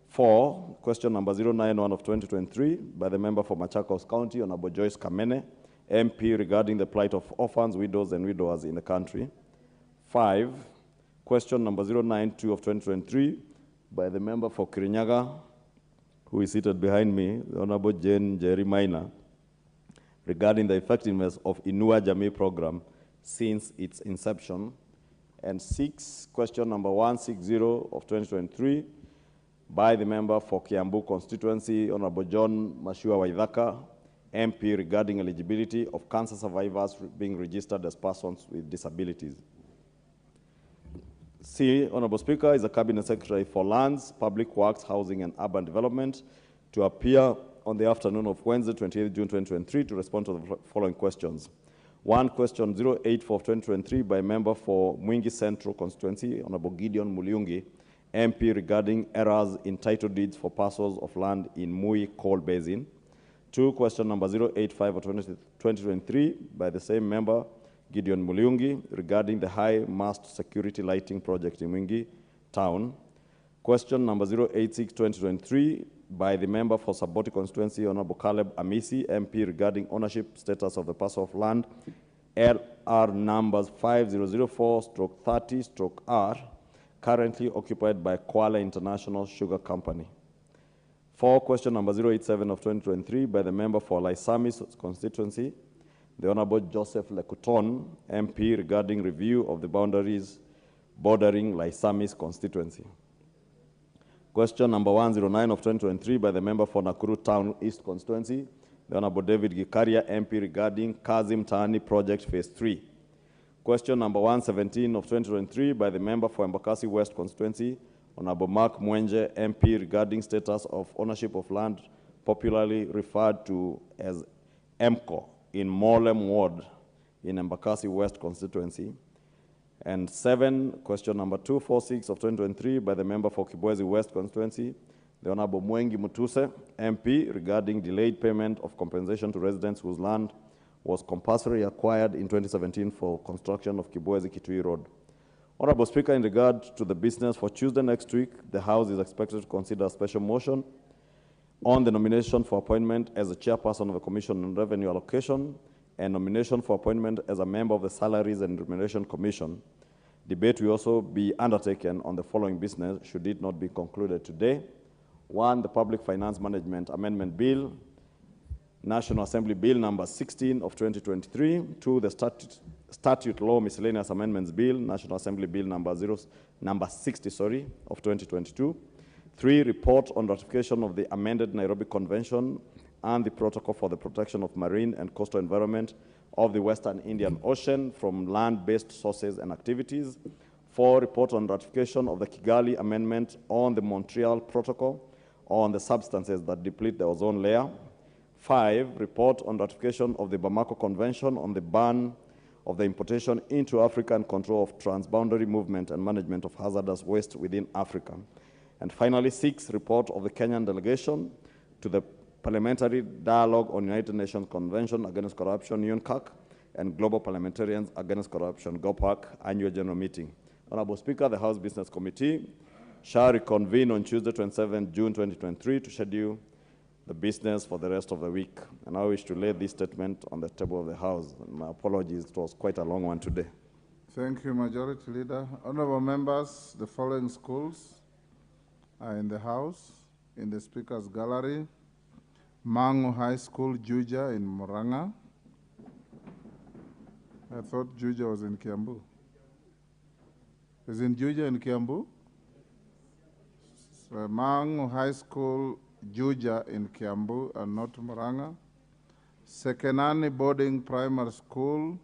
Four, question number 091 of 2023 by the member for Machakos County, Honorable Joyce Kamene, MP, regarding the plight of orphans, widows, and widowers in the country. Five, question number 092 of 2023 by the member for Kirinyaga, who is seated behind me, the Honorable Jane Jerry Maina, regarding the effectiveness of Inua Jamii program since its inception. And six, question number 160 of 2023 by the member for Kiambu constituency, Honorable John Mashua Waithaka, MP, regarding eligibility of cancer survivors being registered as persons with disabilities. C, Honorable Speaker, is the Cabinet Secretary for Lands, Public Works, Housing and Urban Development to appear on the afternoon of Wednesday, 28 June 2023 to respond to the following questions. One, question 084 of 2023 by member for Mwingi Central constituency, Honorable Gideon Muliungi, MP, regarding errors in title deeds for parcels of land in Mui Coal Basin. Two, question number 085 of 2023 by the same member, Gideon Muliungi, regarding the high mast security lighting project in Mwingi Town. Question number 086, 2023 by the member for Saboti constituency, Honorable Caleb Amisi, MP, regarding ownership status of the parcel of land, LR numbers 5004/30/R, currently occupied by Kwale International Sugar Company. Four, question number 087 of 2023 by the member for Laisamis constituency, the Honorable Joseph Lekuton, MP, regarding review of the boundaries bordering Laisamis constituency. Question number 109 of 2023 by the member for Nakuru Town East constituency, the Honorable David Gikaria, MP, regarding Kazim Taani Project Phase 3. Question number 117 of 2023 by the member for Embakasi West constituency, Honorable Mark Mwenje, MP, regarding status of ownership of land popularly referred to as MCO in Molem Ward in Embakasi West constituency. And seven, question number 246 of 2023 by the member for Kibwezi West constituency, the Honorable Mwengi Mutuse, MP, regarding delayed payment of compensation to residents whose land was compulsory acquired in 2017 for construction of Kibwezi Kitui Road. Honorable Speaker, in regard to the business for Tuesday next week, the House is expected to consider a special motion on the nomination for appointment as the chairperson of the Commission on Revenue Allocation and nomination for appointment as a member of the Salaries and Remuneration Commission. Debate will also be undertaken on the following business should it not be concluded today. 1, the Public Finance Management Amendment Bill, National Assembly Bill number 16 of 2023. 2, the Statute Law Miscellaneous Amendments Bill, National Assembly Bill number 60 of 2022. 3, report on ratification of the amended Nairobi Convention and the Protocol for the Protection of Marine and Coastal Environment of the Western Indian Ocean from land-based sources and activities. 4, report on ratification of the Kigali Amendment on the Montreal Protocol on the substances that deplete the ozone layer. 5, report on ratification of the Bamako Convention on the ban of the importation into Africa and control of transboundary movement and management of hazardous waste within Africa. And finally, 6, report of the Kenyan delegation to the Parliamentary Dialogue on United Nations Convention Against Corruption, UNCAC, and Global Parliamentarians Against Corruption, GOPAC, Annual General Meeting. Honorable Speaker, the House Business Committee shall reconvene on Tuesday, 27 June 2023 to schedule the business for the rest of the week. And I wish to lay this statement on the table of the House. My apologies, it was quite a long one today. Thank you, Majority Leader. Honorable members, the following schools are in the House, in the Speaker's Gallery: Mangu High School, Juja in Murang'a. I thought Juja was in Kiambu. Is in Juja in Kiambu? So Mangu High School, Juja in Kiambu and not Murang'a. Sekenani Boarding Primary School,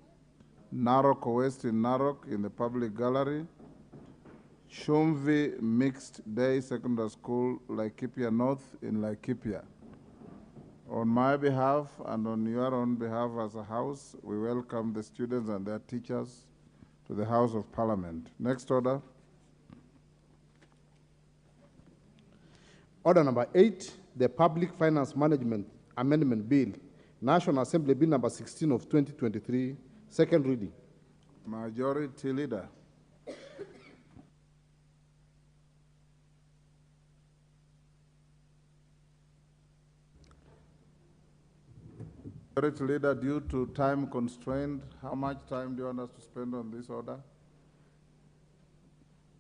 Narok West in Narok in the Public Gallery. Shumvi Mixed Day Secondary School, Laikipia North in Laikipia. On my behalf and on your own behalf as a House, we welcome the students and their teachers to the House of Parliament. Next order. Order number 8, the Public Finance Management Amendment Bill, National Assembly Bill number 16 of 2023, second reading. Majority Leader. Majority Leader, due to time constraint, how much time do you want us to spend on this order?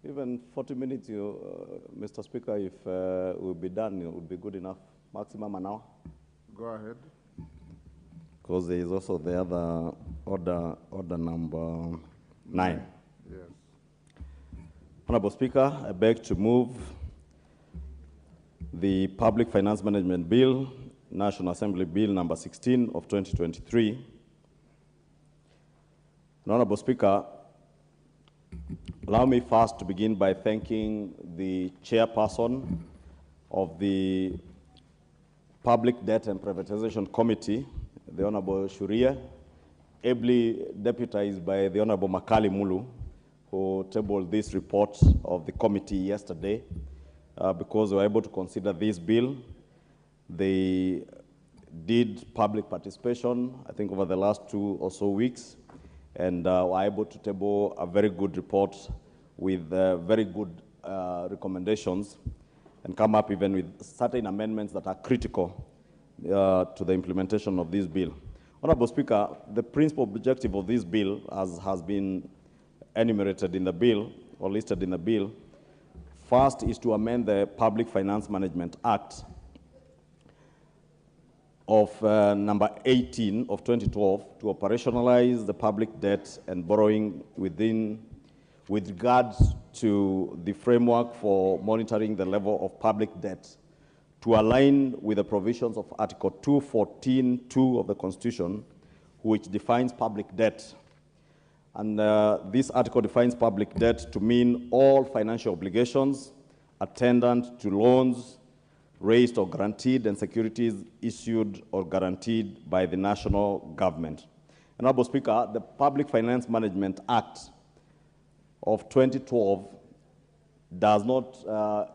Even 40 minutes, Mr. Speaker, if we'll be done, it would be good enough. Maximum an hour. Go ahead. Because there is also the other order number 9. Yes. Honorable Speaker, I beg to move the Public Finance Management Bill, National Assembly Bill number 16 of 2023. Honorable Speaker, allow me first to begin by thanking the chairperson of the Public Debt and Privatization Committee, the Honorable Shuria, ably deputized by the Honorable Makali Mulu, who tabled this report of the committee yesterday, because we were able to consider this bill. They did public participation, I think, over the last 2 or so weeks, and were able to table a very good report with very good recommendations, and come up even with certain amendments that are critical to the implementation of this bill. Honorable Speaker, the principal objective of this bill, as has been enumerated in the bill, or listed in the bill, first is to amend the Public Finance Management Act of number 18 of 2012 to operationalize the public debt and borrowing with regards to the framework for monitoring the level of public debt, to align with the provisions of Article 214(2) of the Constitution, which defines public debt. And this article defines public debt to mean all financial obligations attendant to loans raised or guaranteed and securities issued or guaranteed by the national government. Honorable Speaker, the Public Finance Management Act of 2012 does not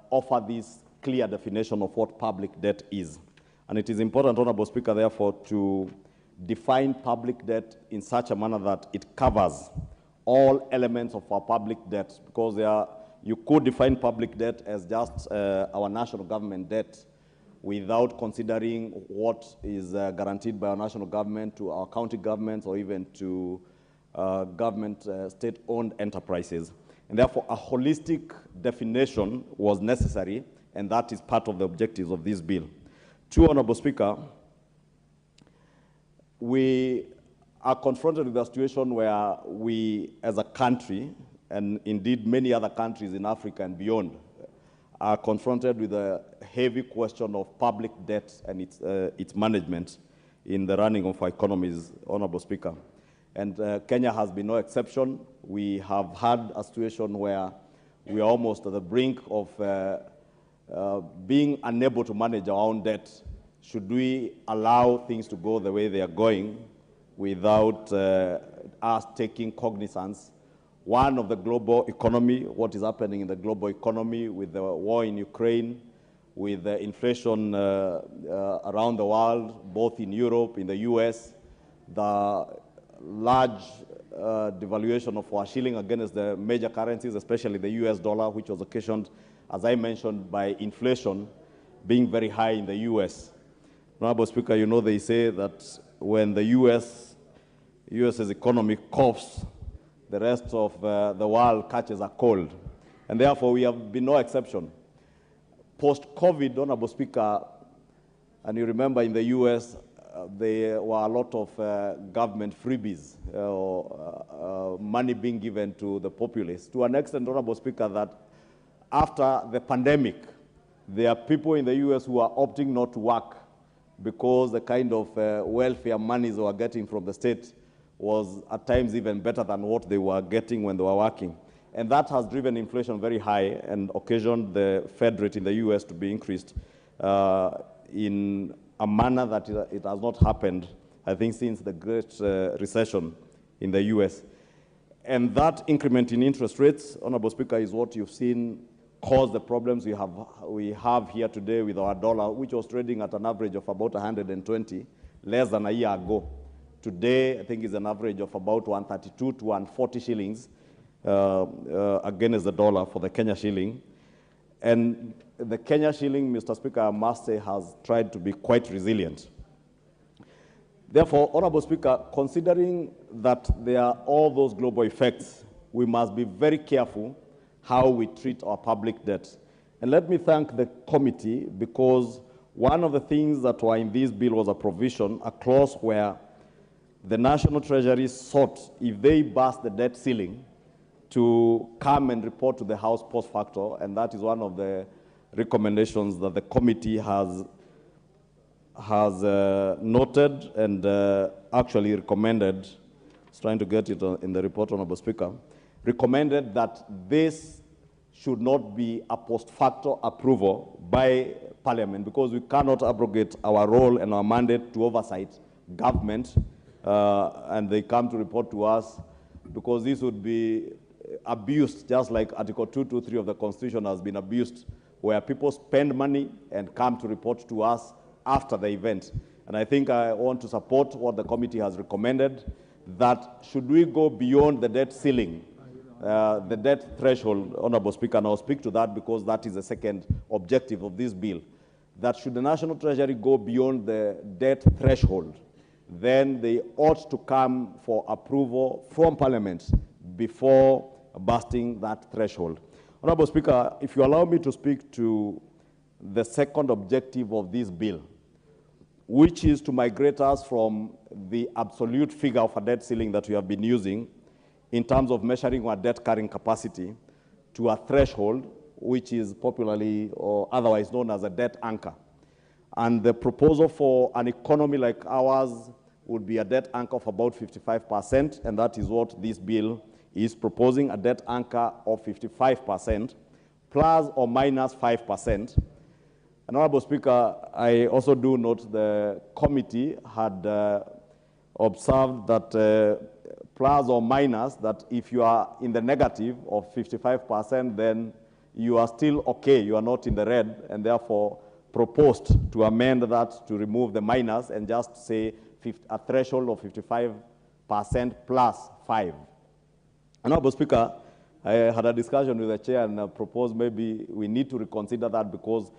offer this clear definition of what public debt is. And it is important, Honorable Speaker, therefore, to define public debt in such a manner that it covers all elements of our public debt, because you could define public debt as just our national government debt, without considering what is guaranteed by our national government to our county governments or even to government state-owned enterprises. And therefore, a holistic definition was necessary, and that is part of the objectives of this bill. Two, Honorable Speaker, we are confronted with a situation where we, as a country, and indeed many other countries in Africa and beyond, are confronted with a heavy question of public debt and its management in the running of our economies, Honorable Speaker. And Kenya has been no exception. We have had a situation where we are almost at the brink of being unable to manage our own debt. Should we allow things to go the way they are going without us taking cognizance, one, of the global economy, what is happening in the global economy with the war in Ukraine, with the inflation around the world, both in Europe, in the US, the large devaluation of our shilling against the major currencies, especially the US dollar, which was occasioned, as I mentioned, by inflation being very high in the US. Honorable Speaker, you know they say that when the US's economy coughs, the rest of the world catches a cold. And therefore, we have been no exception. Post-COVID, Honorable Speaker, and you remember in the US, there were a lot of government freebies, money being given to the populace. To an extent, Honorable Speaker, that after the pandemic, there are people in the US who are opting not to work because the kind of welfare monies they were getting from the state was at times even better than what they were getting when they were working. And that has driven inflation very high and occasioned the Fed rate in the US to be increased in a manner that it has not happened, I think, since the Great Recession in the US. And that increment in interest rates, Honorable Speaker, is what you've seen cause the problems we have here today with our dollar, which was trading at an average of about 120 less than a year ago. Today, I think it's an average of about 132 to 140 shillings against the dollar for the Kenya shilling. And the Kenya shilling, Mr. Speaker, I must say, has tried to be quite resilient. Therefore, Honorable Speaker, considering that there are all those global effects, we must be very careful how we treat our public debt. And let me thank the committee, because one of the things that were in this bill was a provision, a clause where the National Treasury sought, if they burst the debt ceiling, to come and report to the House post facto, and that is one of the recommendations that the committee has noted and actually recommended. I was trying to get it in the report, Honorable Speaker, recommended that this should not be a post facto approval by Parliament, because we cannot abrogate our role and our mandate to oversight government, and they come to report to us, because this would be abused, just like Article 223 of the Constitution has been abused, where people spend money and come to report to us after the event. And I think I want to support what the committee has recommended, that should we go beyond the debt ceiling, the debt threshold, Honorable Speaker, and I'll speak to that because that is the second objective of this bill, that should the National Treasury go beyond the debt threshold, then they ought to come for approval from Parliament before busting that threshold. Honorable Speaker, if you allow me to speak to the second objective of this bill, which is to migrate us from the absolute figure of a debt ceiling that we have been using in terms of measuring our debt carrying capacity to a threshold, which is popularly or otherwise known as a debt anchor. And the proposal for an economy like ours would be a debt anchor of about 55%, and that is what this bill is proposing, a debt anchor of 55%, plus or minus 5%. And Honorable Speaker, I also do note the committee had observed that plus or minus, that if you are in the negative of 55%, then you are still okay, you are not in the red, and therefore proposed to amend that to remove the minus and just say a threshold of 55% plus 5. Honorable Speaker, I had a discussion with the chair and proposed maybe we need to reconsider that, because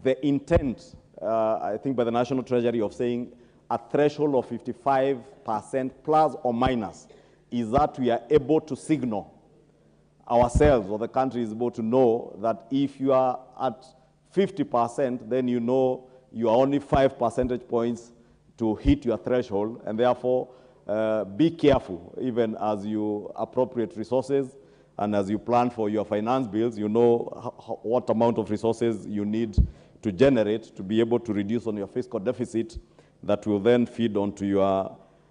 the intent I think by the National Treasury, of saying a threshold of 55% plus or minus, is that we are able to signal ourselves, or the country is able to know that if you are at 50%, then you know you are only 5 percentage points to hit your threshold, and therefore be careful even as you appropriate resources and as you plan for your finance bills. You know what amount of resources you need to generate to be able to reduce on your fiscal deficit that will then feed onto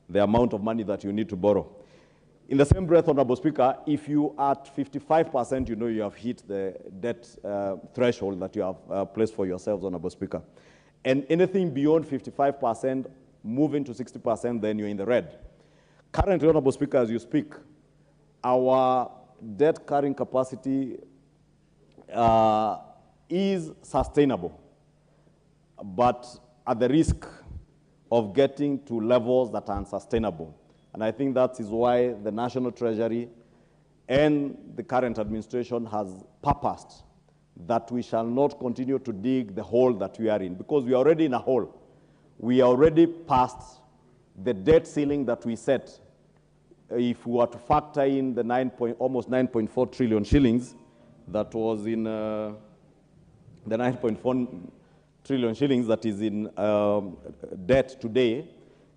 the amount of money that you need to borrow. In the same breath, Honorable Speaker, if you are at 55%, you know you have hit the debt threshold that you have placed for yourselves, Honorable Speaker. And anything beyond 55%, moving to 60%, then you're in the red. Currently, Honorable Speaker, as you speak, our debt carrying capacity is sustainable, but at the risk of getting to levels that are unsustainable. And I think that is why the National Treasury and the current administration has purposed that we shall not continue to dig the hole that we are in, because we are already in a hole. We are already past the debt ceiling that we set. If we were to factor in the almost 9.4 trillion shillings that was in the 9.4 trillion shillings that is in debt today,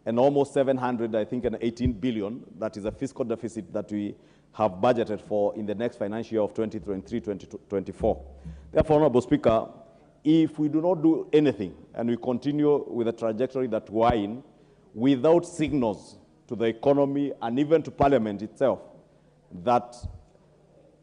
and almost 700, I think, and 18 billion, that is a fiscal deficit that we have budgeted for in the next financial year of 2023-2024. Therefore, Honorable Speaker, if we do not do anything and we continue with the trajectory that we are in, without signals to the economy and even to Parliament itself, that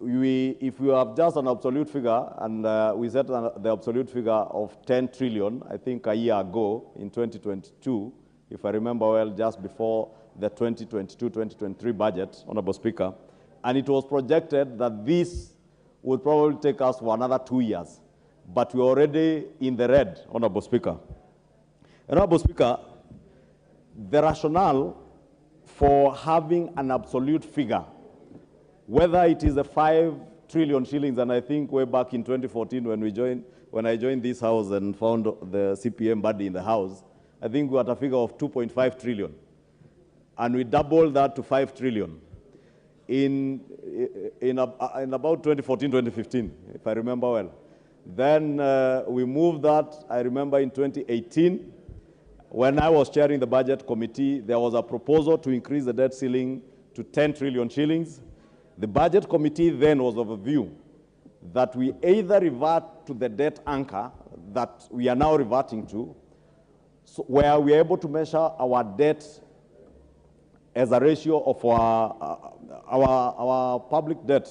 if we have just an absolute figure, and we set the absolute figure of 10 trillion, I think a year ago in 2022, if I remember well, just before the 2022-2023 budget, Honorable Speaker, and it was projected that this would probably take us for another 2 years, but we're already in the red, Honorable Speaker. Honorable Speaker, the rationale for having an absolute figure, whether it is the 5 trillion shillings, and I think way back in 2014 when I joined this house and found the CPM body in the house, I think we had a figure of 2.5 trillion. And we doubled that to 5 trillion in about 2014, 2015, if I remember well. Then we moved that, I remember in 2018, when I was chairing the budget committee, there was a proposal to increase the debt ceiling to 10 trillion shillings. The budget committee then was of a view that we either revert to the debt anchor that we are now reverting to, so where we are able to measure our debt as a ratio of our public debt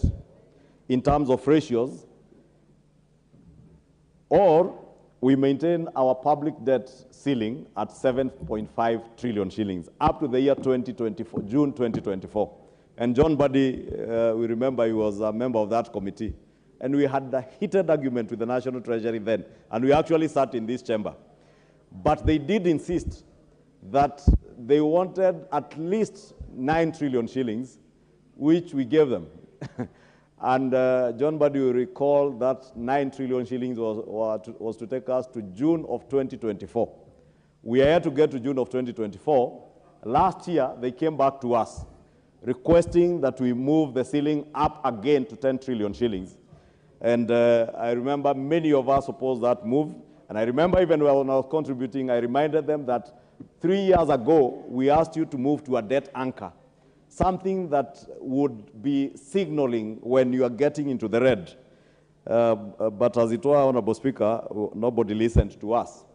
in terms of ratios, or we maintain our public debt ceiling at 7.5 trillion shillings up to the year 2024, June 2024. And John Buddy, we remember he was a member of that committee. And we had a heated argument with the National Treasury then, and we actually sat in this chamber. But they did insist that they wanted at least 9 trillion shillings, which we gave them. And John Buddy will recall that 9 trillion shillings was to take us to June of 2024. We are here to get to June of 2024. Last year, they came back to us requesting that we move the ceiling up again to 10 trillion shillings. And I remember many of us opposed that move. And I remember even when I was contributing, I reminded them that 3 years ago, we asked you to move to a debt anchor, something that would be signaling when you are getting into the red. But as it were, Honorable Speaker, nobody listened to us.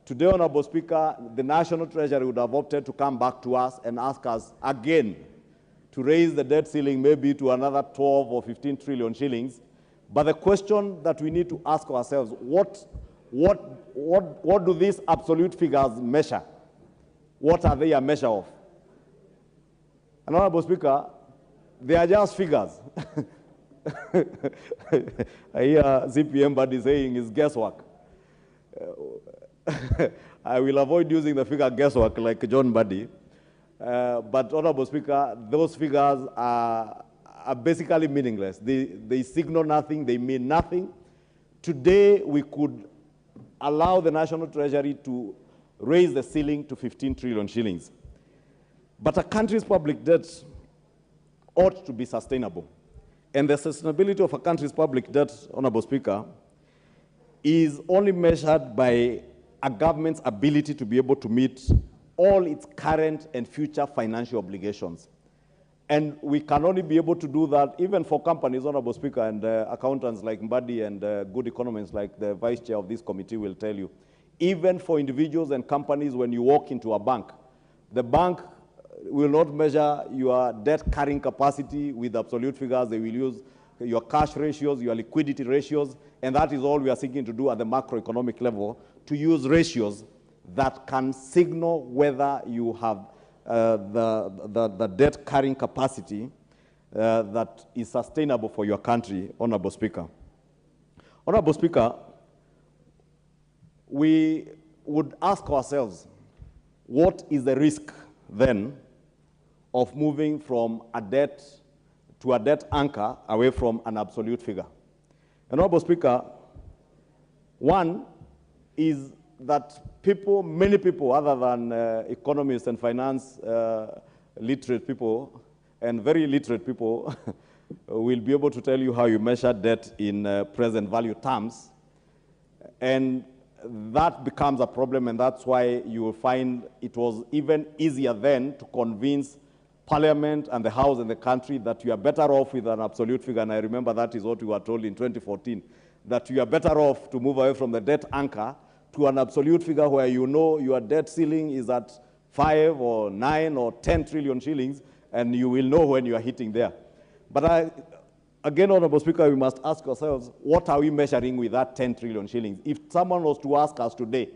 Today, Honorable Speaker, the National Treasury would have opted to come back to us and ask us again to raise the debt ceiling maybe to another 12 or 15 trillion shillings. But the question that we need to ask ourselves, what do these absolute figures measure? What are they a measure of? And Honorable Speaker, they are just figures. I hear CPM Buddy saying it's guesswork. I will avoid using the figure guesswork like John Buddy. But Honorable Speaker, those figures are basically meaningless. They signal nothing, they mean nothing. Today we could allow the National Treasury to raise the ceiling to 15 trillion shillings. But a country's public debt ought to be sustainable. And the sustainability of a country's public debt, Honorable Speaker, is only measured by a government's ability to be able to meet all its current and future financial obligations. And we can only be able to do that even for companies, Honorable Speaker, and accountants like Mbadi and good economists like the Vice Chair of this committee will tell you. Even for individuals and companies, when you walk into a bank, the bank will not measure your debt carrying capacity with absolute figures. They will use your cash ratios, your liquidity ratios, and that is all we are seeking to do at the macroeconomic level, to use ratios that can signal whether you have the debt carrying capacity that is sustainable for your country, Honorable Speaker. Honorable Speaker, we would ask ourselves, what is the risk then of moving from a debt to a debt anchor away from an absolute figure? Honorable Speaker, one is that people, many people other than economists and finance literate people and very literate people will be able to tell you how you measure debt in present value terms. And that becomes a problem, and that's why you will find it was even easier then to convince Parliament and the House and the country that you are better off with an absolute figure. And I remember that is what we were told in 2014, that you are better off to move away from the debt anchor to an absolute figure where you know your debt ceiling is at 5 or 9 or 10 trillion shillings, and you will know when you are hitting there. But again, Honorable Speaker, we must ask ourselves, what are we measuring with that 10 trillion shillings? If someone was to ask us today,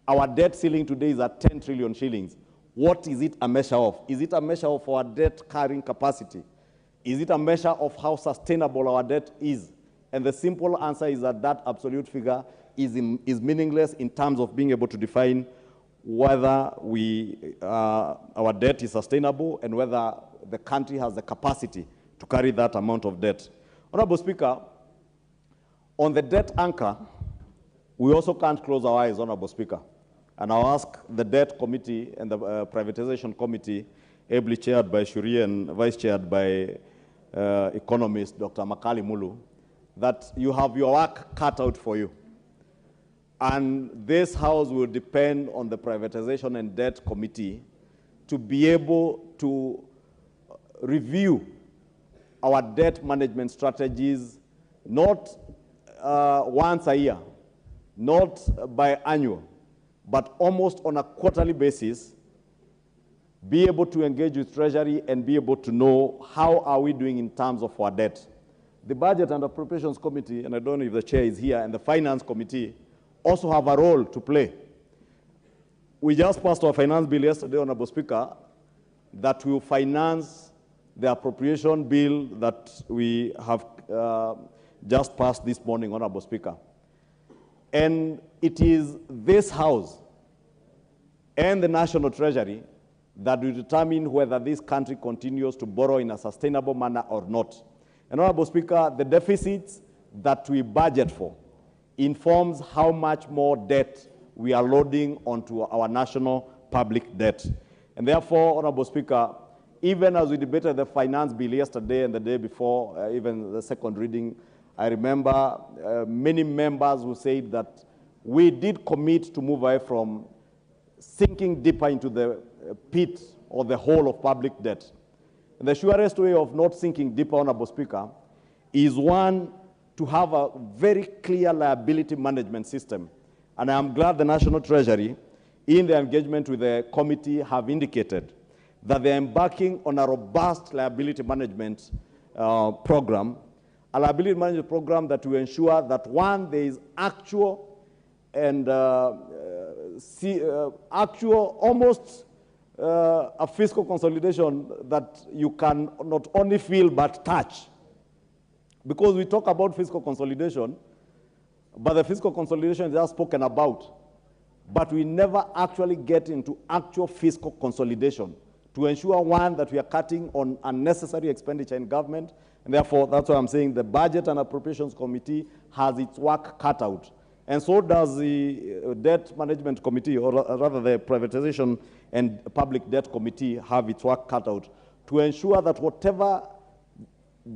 our debt ceiling today is at 10 trillion shillings, what is it a measure of? Is it a measure of our debt carrying capacity? Is it a measure of how sustainable our debt is? And the simple answer is that that absolute figure is meaningless in terms of being able to define whether our debt is sustainable and whether the country has the capacity to carry that amount of debt. Honorable Speaker, on the debt anchor, we also can't close our eyes, Honorable Speaker. And I'll ask the debt committee and the privatization committee, ably chaired by Shuri and vice chaired by economist Dr. Makali Mulu, that you have your work cut out for you. And this House will depend on the privatization and debt committee to be able to review our debt management strategies, not once a year, not biannual, but almost on a quarterly basis, be able to engage with Treasury and be able to know how are we doing in terms of our debt. The Budget and Appropriations Committee, and I don't know if the chair is here, and the Finance Committee also have a role to play. We just passed our finance bill yesterday, Honorable Speaker, that will finance the appropriation bill that we have just passed this morning, Honorable Speaker. And it is this House and the National Treasury that will determine whether this country continues to borrow in a sustainable manner or not. And Honorable Speaker, the deficits that we budget for informs how much more debt we are loading onto our national public debt. And therefore, Honorable Speaker, even as we debated the finance bill yesterday and the day before, even the second reading, I remember many members who said that we did commit to move away from sinking deeper into the pit or the hole of public debt. And the surest way of not sinking deeper, Honorable Speaker, is one, to have a very clear liability management system. And I am glad the National Treasury, in their engagement with the committee, have indicated that they're embarking on a robust liability management program, a liability management program that will ensure that, one, there is actual and almost a fiscal consolidation that you can not only feel but touch. Because we talk about fiscal consolidation, but the fiscal consolidation is just spoken about. But we never actually get into actual fiscal consolidation to ensure, one, that we are cutting on unnecessary expenditure in government. And therefore, that's why I'm saying the Budget and Appropriations Committee has its work cut out And so does the Debt Management Committee, or rather the Privatization and Public Debt Committee, have its work cut out to ensure that whatever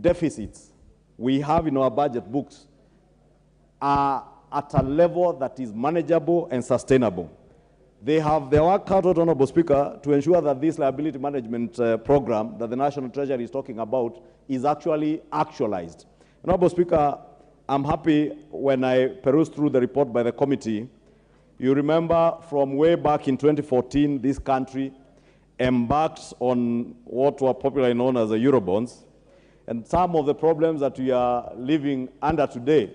deficits we have in our budget books are at a level that is manageable and sustainable. They have their work cut out, Honorable Speaker, to ensure that this liability management program that the National Treasury is talking about is actually actualized. Honorable Speaker, I'm happy when I perused through the report by the committee. You remember from way back in 2014, this country embarked on what were popularly known as the Eurobonds. And some of the problems that we are living under today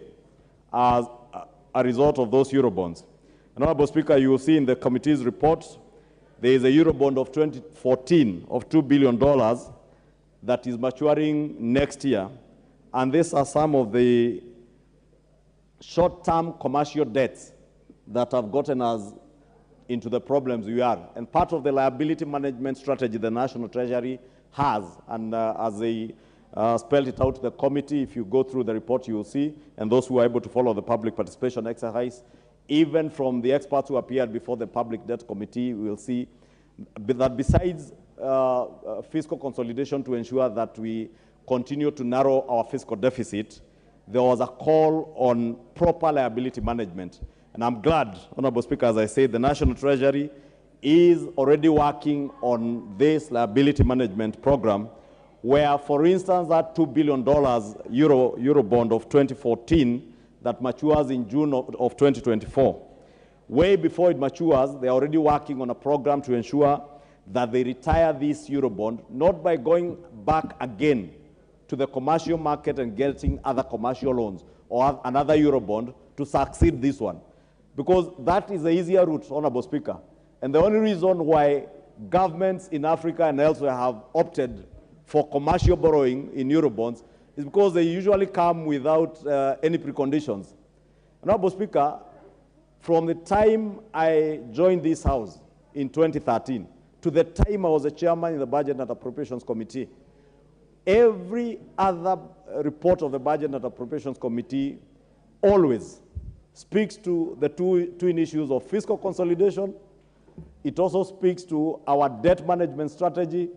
are a result of those Eurobonds. Honorable Speaker, you will see in the committee's report, there is a Eurobond of 2014 of $2 billion that is maturing next year. And these are some of the short-term commercial debts that have gotten us into the problems we are. And part of the liability management strategy the National Treasury has, and as they spelled it out to the committee, if you go through the report, you will see, and those who are able to follow the public participation exercise, even from the experts who appeared before the Public Debt Committee, we will see that besides fiscal consolidation to ensure that we continue to narrow our fiscal deficit, there was a call on proper liability management. And I'm glad, Honorable Speaker, as I said, the National Treasury is already working on this liability management program, where, for instance, that $2 billion Euro bond of 2014 that matures in June of 2024, way before it matures, they're already working on a program to ensure that they retire this Euro bond, not by going back again to the commercial market and getting other commercial loans or another Euro bond to succeed this one. Because that is the easier route, Honorable Speaker. And the only reason why governments in Africa and elsewhere have opted for commercial borrowing in Euro bonds is because they usually come without any preconditions. Honorable Speaker, from the time I joined this House in 2013 to the time I was a chairman in the Budget and Appropriations Committee, every other report of the Budget and Appropriations Committee always speaks to the twin issues of fiscal consolidation. It also speaks to our debt management strategy.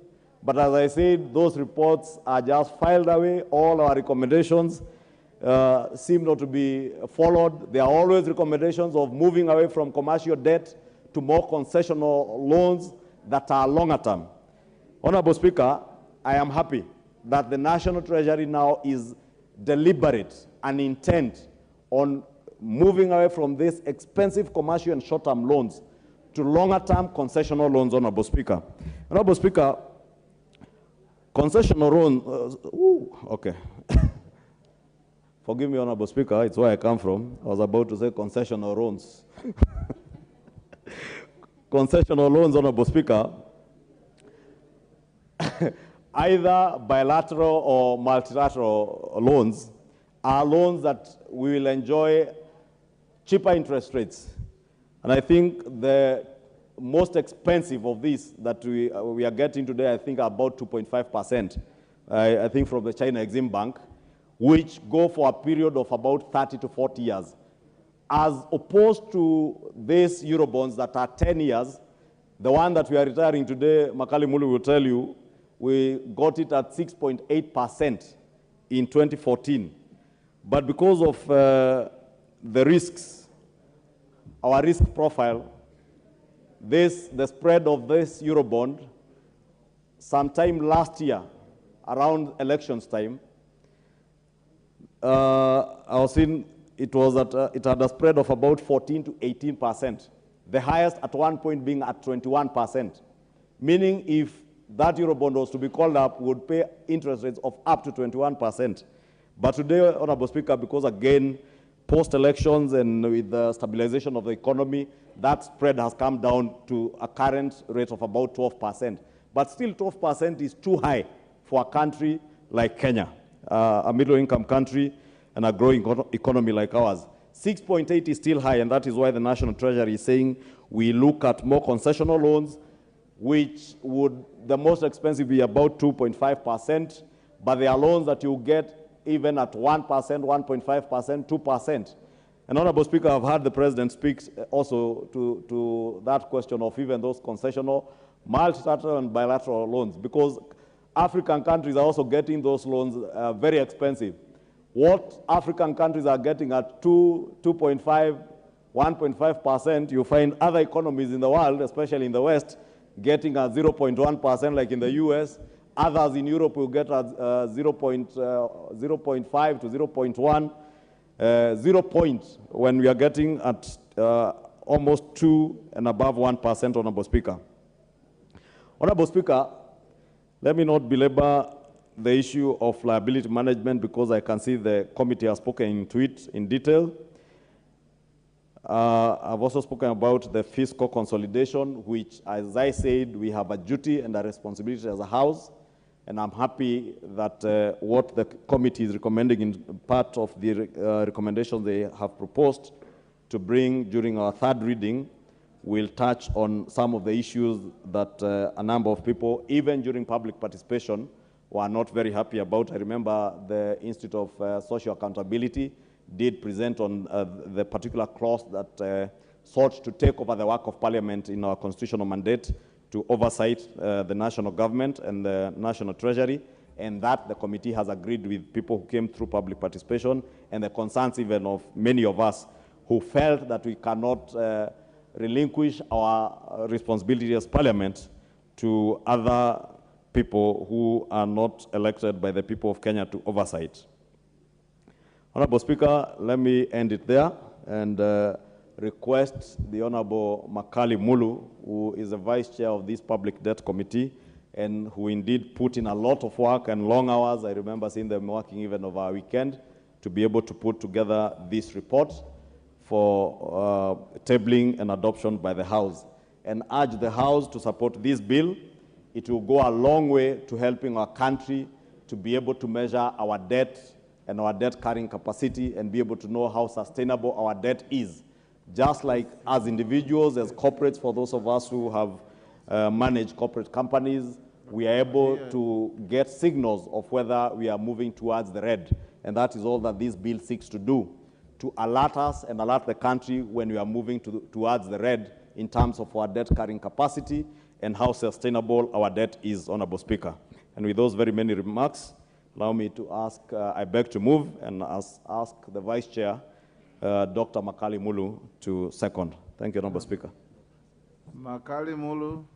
But as I said, those reports are just filed away. All our recommendations seem not to be followed. There are always recommendations of moving away from commercial debt to more concessional loans that are longer term. Honorable Speaker, I am happy that the National Treasury now is deliberate and intent on moving away from these expensive commercial and short-term loans to longer-term concessional loans, Honorable Speaker. Honorable Speaker, concessional loans, okay. Forgive me, Honorable Speaker, it's where I come from. I was about to say concessional loans. Concessional loans, Honorable Speaker, either bilateral or multilateral loans are loans that we will enjoy cheaper interest rates. And I think the most expensive of these that we are getting today, I think, are about 2.5%, I think, from the China Exim Bank, which go for a period of about 30 to 40 years, as opposed to these Eurobonds that are 10 years. The one that we are retiring today, Makali Mulu will tell you, we got it at 6.8% in 2014. But because of the risks, our risk profile, the spread of this Eurobond, sometime last year, around elections time, I was seeing it had a spread of about 14 to 18%, the highest at one point being at 21%, meaning if that Eurobond was to be called up, would pay interest rates of up to 21%. But today, Honorable Speaker, because again, post-elections and with the stabilization of the economy, that spread has come down to a current rate of about 12%. But still 12% is too high for a country like Kenya, a middle-income country and a growing economy like ours. 6.8 is still high, and that is why the National Treasury is saying we look at more concessional loans, which would, the most expensive, be about 2.5%, but there are loans that you get even at 1%, 1.5%, 2%. And Honorable Speaker, I've heard the President speak also to that question of even those concessional, multilateral and bilateral loans, because African countries are also getting those loans very expensive. What African countries are getting at 2.5, 1.5%, you find other economies in the world, especially in the West, getting at 0.1%, like in the US. Others in Europe will get at 0.5 to 0.1. 0 point when we are getting at almost 2 and above 1%, Honorable Speaker. Honorable Speaker, let me not belabor the issue of liability management because I can see the committee has spoken into it in detail. I've also spoken about the fiscal consolidation, which, as I said, we have a duty and a responsibility as a House. And I'm happy that what the committee is recommending in part of the recommendations they have proposed to bring during our third reading will touch on some of the issues that a number of people, even during public participation, were not very happy about. I remember the Institute of Social Accountability did present on the particular clause that sought to take over the work of Parliament in our constitutional mandate to oversight the national government and the national treasury, and that the committee has agreed with people who came through public participation and the concerns even of many of us who felt that we cannot relinquish our responsibility as Parliament to other people who are not elected by the people of Kenya to oversight. Honorable Speaker, let me end it there and request the Honorable Makali Mulu, who is the Vice Chair of this Public Debt Committee and who indeed put in a lot of work and long hours. I remember seeing them working even over our weekend to be able to put together this report for tabling and adoption by the House, and urge the House to support this bill. It will go a long way to helping our country to be able to measure our debt and our debt carrying capacity and be able to know how sustainable our debt is. Just like as individuals, as corporates, for those of us who have managed corporate companies, we are able to get signals of whether we are moving towards the red. And that is all that this bill seeks to do, to alert us and alert the country when we are moving towards the red in terms of our debt carrying capacity and how sustainable our debt is, Honorable Speaker. And with those very many remarks, allow me to ask, I beg to move and ask the Vice Chair, Dr. Makali Mulu, to second. Thank you, Honorable Speaker. Makali Mulu,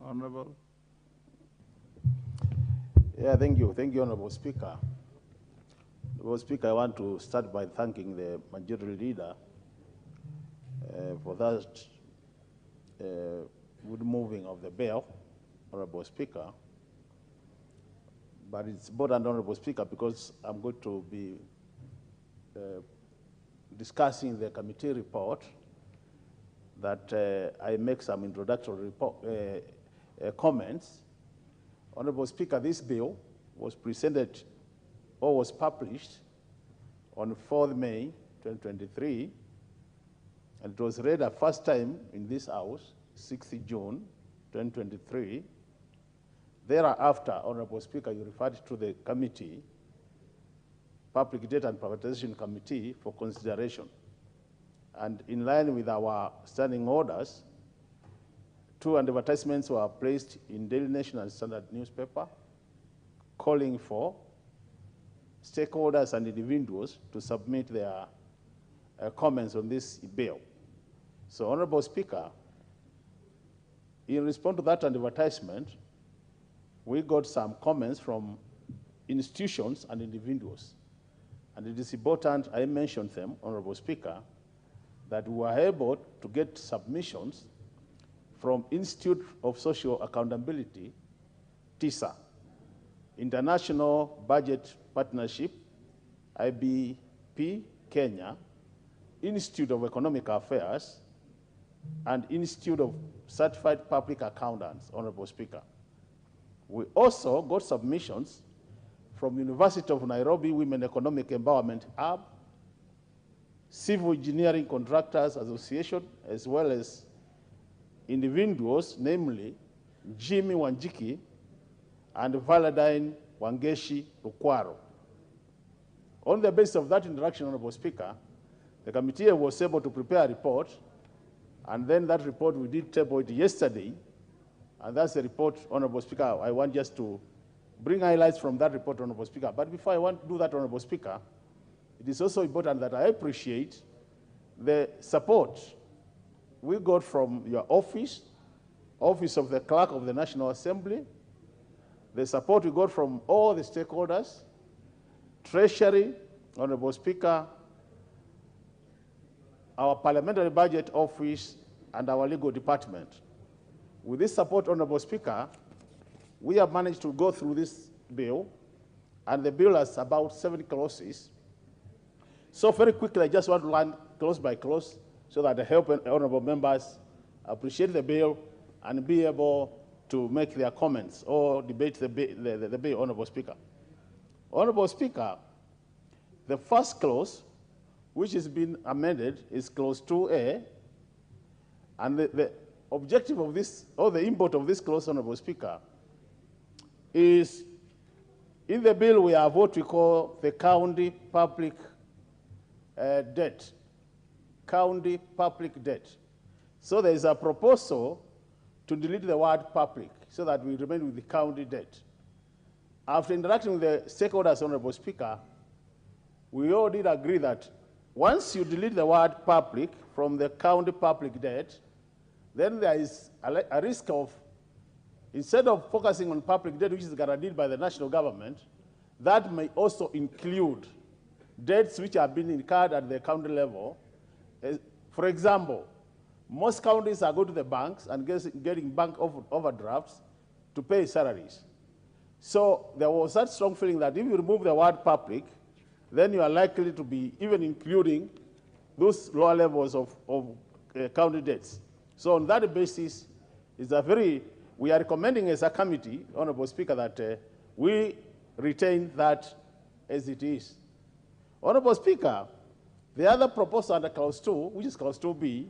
Honorable. Yeah, thank you. Thank you, Honorable Speaker. Honorable Speaker, I want to start by thanking the majority leader for that good moving of the bill, Honorable Speaker. But it's important, Honorable Speaker, because I'm going to be discussing the committee report, that I make some introductory comments. Honorable Speaker, this bill was presented or was published on 4th May 2023, and it was read a first time in this House, 6th June 2023. Thereafter, Honorable Speaker, you referred to the committee, Public Debt and Privatization Committee, for consideration. And in line with our standing orders, 2 advertisements were placed in Daily Nation and Standard newspaper, calling for stakeholders and individuals to submit their comments on this bill. So, Honorable Speaker, in response to that advertisement, we got some comments from institutions and individuals. And it is important I mention them, Honorable Speaker, that we were able to get submissions from Institute of Social Accountability, TISA, International Budget Partnership, IBP Kenya, Institute of Economic Affairs, and Institute of Certified Public Accountants, Honorable Speaker. We also got submissions from University of Nairobi Women Economic Empowerment Hub, Civil Engineering Contractors Association, as well as individuals, namely Jimmy Wanjiki and Valadine Wangeshi Rukwaro. On the basis of that interaction, Honorable Speaker, The committee was able to prepare a report, and then that report we did table it yesterday, and that's the report, Honorable Speaker. I want just to bring highlights from that report, Honorable Speaker. But before I want to do that, Honorable Speaker, it is also important that I appreciate the support we got from your office, Office of the Clerk of the National Assembly, the support we got from all the stakeholders, Treasury, Honorable Speaker, our Parliamentary Budget Office, and our legal department. With this support, Honorable Speaker, we have managed to go through this bill, and the bill has about 7 clauses. So very quickly, I just want to run clause by clause so that I help honorable members appreciate the bill and be able to make their comments or debate the bill, Honorable Speaker. Honorable Speaker, the first clause, which has been amended, is clause 2A, and the objective of this, or the import of this clause, Honorable Speaker, is in the bill we have what we call the county public debt. County public debt. So there is a proposal to delete the word public so that we remain with the county debt. After interacting with the stakeholders, Honorable Speaker, we all did agree that once you delete the word public from the county public debt, then there is a risk of, instead of focusing on public debt, which is guaranteed by the national government, that may also include debts which have been incurred at the county level. For example, most counties are going to the banks and getting bank overdrafts to pay salaries. So there was that strong feeling that if you remove the word public, then you are likely to be even including those lower levels of county debts. So on that basis, we are recommending as a committee, Honorable Speaker, that we retain that as it is. Honorable Speaker, the other proposal under clause 2, which is clause 2B,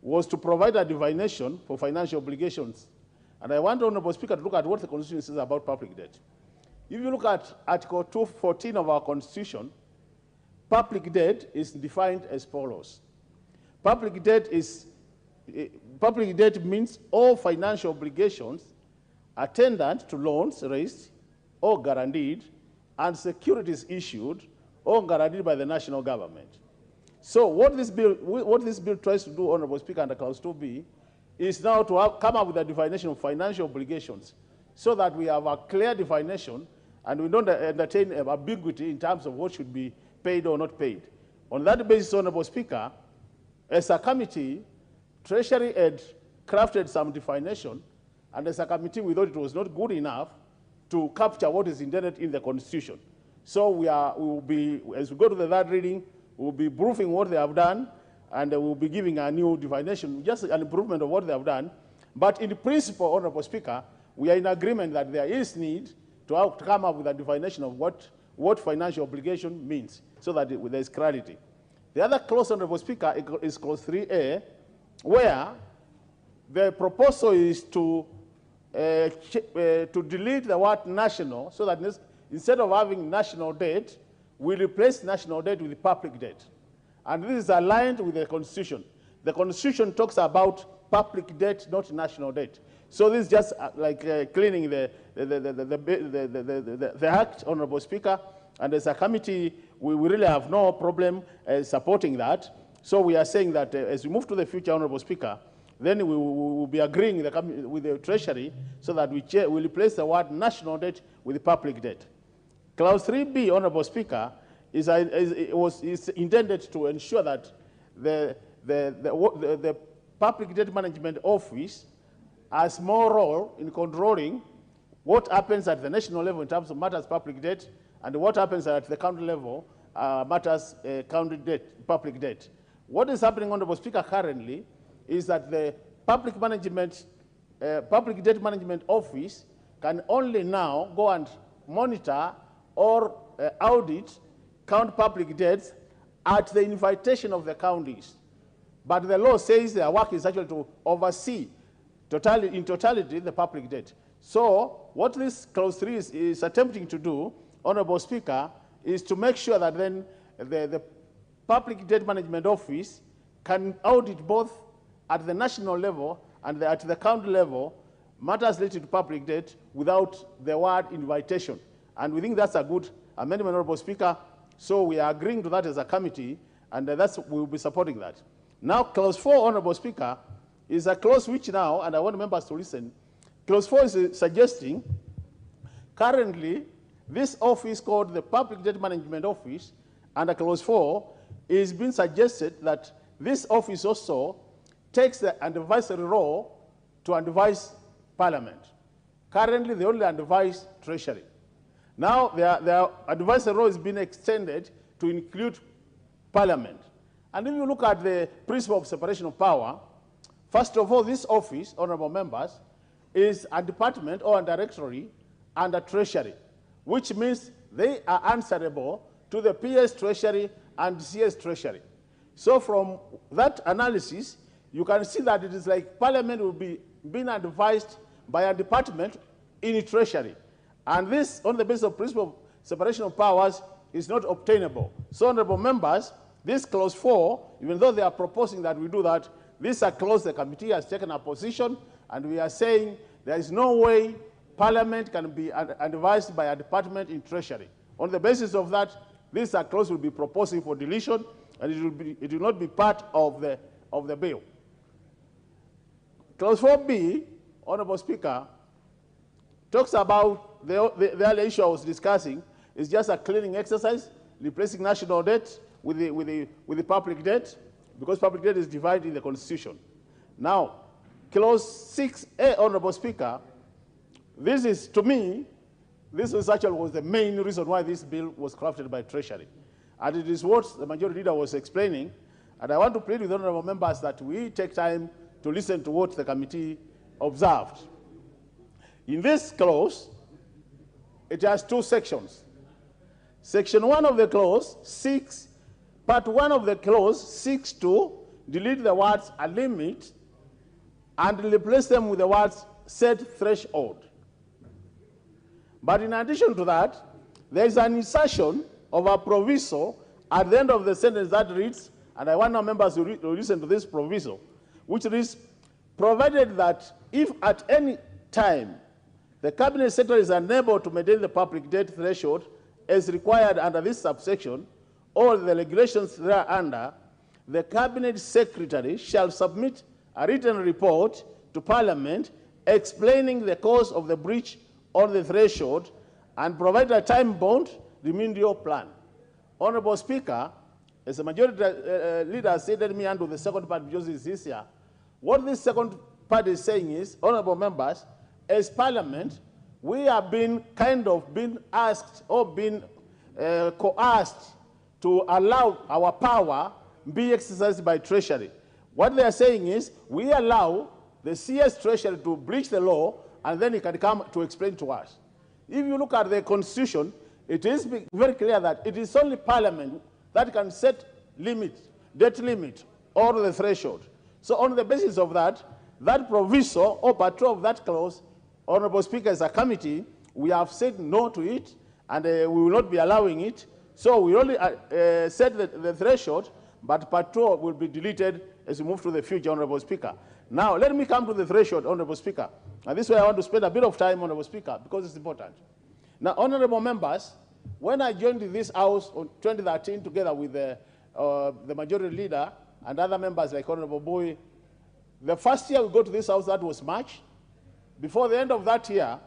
was to provide a divination for financial obligations. And I want Honorable Speaker to look at what the Constitution says about public debt. If you look at Article 214 of our Constitution, public debt is defined as follows. Public debt means all financial obligations attendant to loans raised or guaranteed and securities issued or guaranteed by the national government. So what this bill tries to do, Honorable Speaker, under clause 2B, is now to come up with a definition of financial obligations so that we have a clear definition and we don't entertain ambiguity in terms of what should be paid or not paid. On that basis, Honorable Speaker, as a committee, Treasury had crafted some definition, and as a committee, we thought it was not good enough to capture what is intended in the Constitution. So we will be, as we go to the third reading, we'll be proofing what they have done, and we'll be giving a new definition, just an improvement of what they have done. But in principle, Honorable Speaker, we are in agreement that there is need to come up with a definition of what financial obligation means, so that there is clarity. The other clause, Honorable Speaker, is clause 3A, where the proposal is to delete the word national, so that instead of having national debt, we replace national debt with public debt. And this is aligned with the Constitution. The Constitution talks about public debt, not national debt. So this is just like cleaning the act, Honorable Speaker. And as a committee, we really have no problem supporting that. So we are saying that as we move to the future, Honorable Speaker, then we will be agreeing with the Treasury so that we replace the word national debt with public debt. Clause 3B, Honorable Speaker, is intended to ensure that the Public Debt Management Office has more role in controlling what happens at the national level in terms of matters public debt and what happens at the county level matters county debt, public debt. What is happening, Honorable Speaker, currently is that the Public Debt Management Office can only now go and monitor or audit county public debts at the invitation of the counties. But the law says their work is actually to oversee in totality the public debt. So what this clause 3 is attempting to do, Honorable Speaker, is to make sure that then the Public Debt Management Office can audit both at the national level and at the county level matters related to public debt without the word invitation. And we think that's a good amendment, Honorable Speaker. So we are agreeing to that as a committee, and we will be supporting that. Now, clause 4, Honorable Speaker, is a clause which now, and I want members to listen, clause 4 is suggesting, currently, this office called the Public Debt Management Office, under clause 4, is being suggested that this office also takes the advisory role to advise Parliament. Currently, they only advise Treasury. Now, their advisory role is being extended to include Parliament. And if you look at the principle of separation of power, first of all, this office, honorable members, is a department or a directory under Treasury, which means they are answerable to the PS Treasury and CS Treasury. So from that analysis, you can see that it is like Parliament will be being advised by a department in Treasury. And this, on the basis of principle of separation of powers, is not obtainable. So, honorable members, this clause 4, even though they are proposing that we do that, this is a clause the committee has taken a position, and we are saying there is no way Parliament can be advised by a department in Treasury. On the basis of that, this clause will be proposing for deletion, and it will not be part of the bill. Clause 4B, Honorable Speaker, talks about the other issue I was discussing is just a cleaning exercise, replacing national debt with the public debt, because public debt is divided in the Constitution. Now, clause 6A, Honorable Speaker, this is, to me, this was actually the main reason why this bill was crafted by Treasury. And it is what the majority leader was explaining. And I want to plead with honorable members that we take time to listen to what the committee observed. In this clause, it has two sections. Section 1 of the clause seeks, part 1 of the clause seeks to delete the words "a limit" and replace them with the words "set threshold." But in addition to that, there is an insertion of a proviso at the end of the sentence that reads, and I want our members to listen to this proviso, which reads, provided that if at any time the Cabinet Secretary is unable to maintain the public debt threshold as required under this subsection or the regulations thereunder, the Cabinet Secretary shall submit a written report to Parliament explaining the cause of the breach on the threshold and provide a time-bound remedial plan. Honorable Speaker, as the majority leader said, let me handle the second part because it's easier. What this second part is saying is, honorable members, as Parliament, we have been asked or been coerced to allow our power be exercised by Treasury. What they are saying is, we allow the CS Treasury to breach the law, and then it can come to explain to us. If you look at the Constitution, it is very clear that it is only Parliament that can set limit, debt limit, or the threshold. So on the basis of that, that proviso or part 2 of that clause, Honorable Speaker, as a committee, we have said no to it, and we will not be allowing it. So we only set the threshold, but part 2 will be deleted as we move to the future, Honorable Speaker. Now, let me come to the threshold, Honorable Speaker. And this way I want to spend a bit of time, Honorable Speaker, because it's important. Now, honorable members, when I joined this House in 2013 together with the majority leader and other members like Honorable Boy, the first year we go to this House, that was March. Before the end of that year,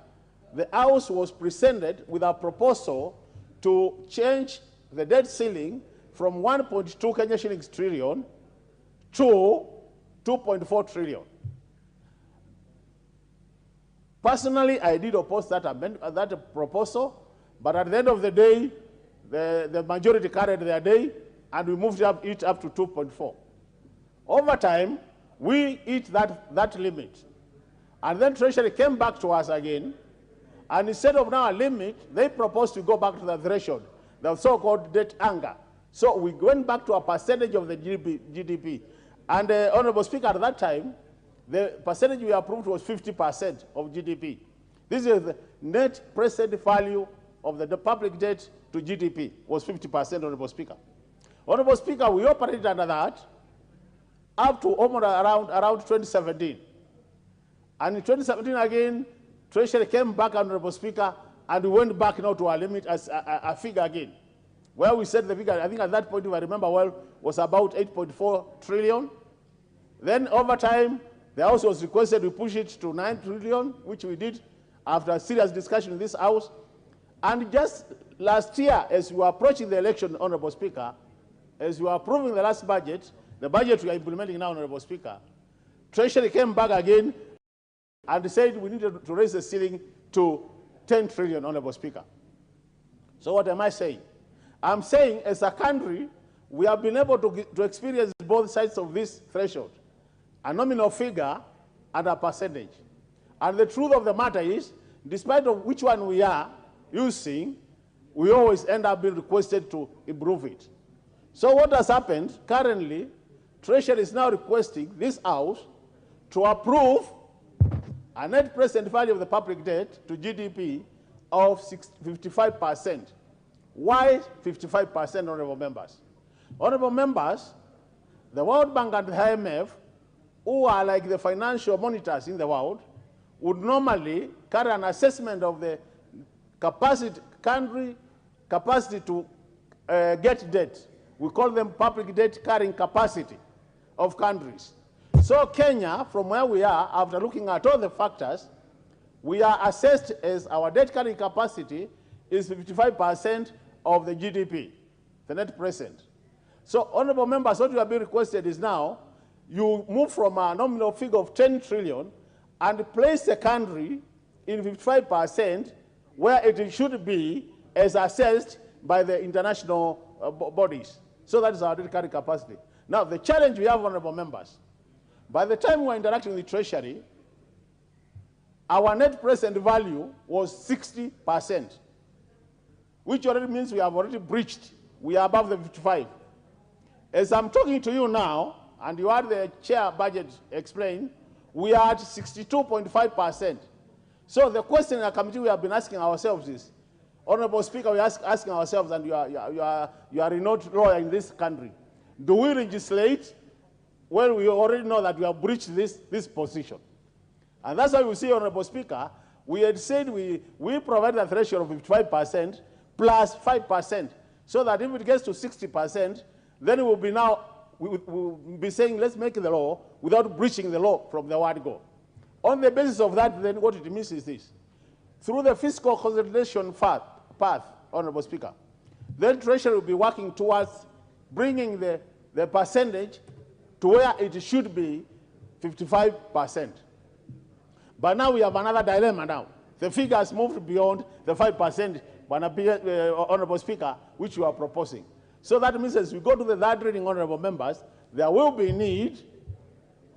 the House was presented with a proposal to change the debt ceiling from 1.2 Kenya shillings trillion to 2.4 trillion. Personally, I did oppose that proposal, but at the end of the day, the majority carried their day, and we moved it up to 2.4. Over time, we hit that limit. And then Treasury came back to us again, and instead of now a limit, they proposed to go back to the threshold, the so-called debt anchor. So we went back to a percentage of the GDP. And Honorable Speaker, at that time, the percentage we approved was 50% of GDP. This is the net present value of the public debt to GDP was 50%, Honorable Speaker. Honorable Speaker, we operated under that up to almost around 2017. And in 2017 again, Treasury came back, Honorable Speaker, and we went back now to our limit as a figure again, where we said the figure, I think at that point, if I remember well, was about 8.4 trillion. Then over time, the House was requested we push it to 9 trillion, which we did after a serious discussion in this House. And just last year, as we were approaching the election, Honorable Speaker, as we were approving the last budget, the budget we are implementing now, Honorable Speaker, Treasury came back again and said we needed to raise the ceiling to 10 trillion, Honorable Speaker. So what am I saying? I'm saying as a country, we have been able to experience both sides of this threshold, a nominal figure and a percentage. And the truth of the matter is, despite of which one we are using, we always end up being requested to improve it. So what has happened currently, Treasury is now requesting this House to approve a net present value of the public debt to GDP of 55%. Why 55%, honorable members? Honorable members, the World Bank and the IMF, who are like the financial monitors in the world, would normally carry an assessment of the capacity, country capacity to get debt. We call them public debt carrying capacity of countries. So Kenya, from where we are, after looking at all the factors, we are assessed as our debt carrying capacity is 55% of the GDP, the net present. So, honorable members, what you have been requested is now, you move from a nominal figure of 10 trillion and place the country in 55% where it should be as assessed by the international bodies. So that is our debt carrying capacity. Now, the challenge we have, honorable members, by the time we were interacting with the Treasury, our net present value was 60%, which already means we have already breached. We are above the 55. As I'm talking to you now, and you had the chair budget explained, we are at 62.5%. So the question in the committee we have been asking ourselves is, Honorable Speaker, we are asking ourselves, and you are a renowned lawyer in this country, do we legislate when we already know that we have breached this position? And that's why we see, Honorable Speaker, we had said we provide a threshold of 55% plus 5%, so that if it gets to 60%, then we will be saying, let's make the law without breaching the law from the word go. On the basis of that, then what it means is this. Through the fiscal consolidation path, Honorable Speaker, then Treasury will be working towards bringing the percentage to where it should be 55%. But now we have another dilemma now. The figure has moved beyond the 5%, Honorable Speaker, which you are proposing. So that means as we go to the third reading, honorable members, there will be need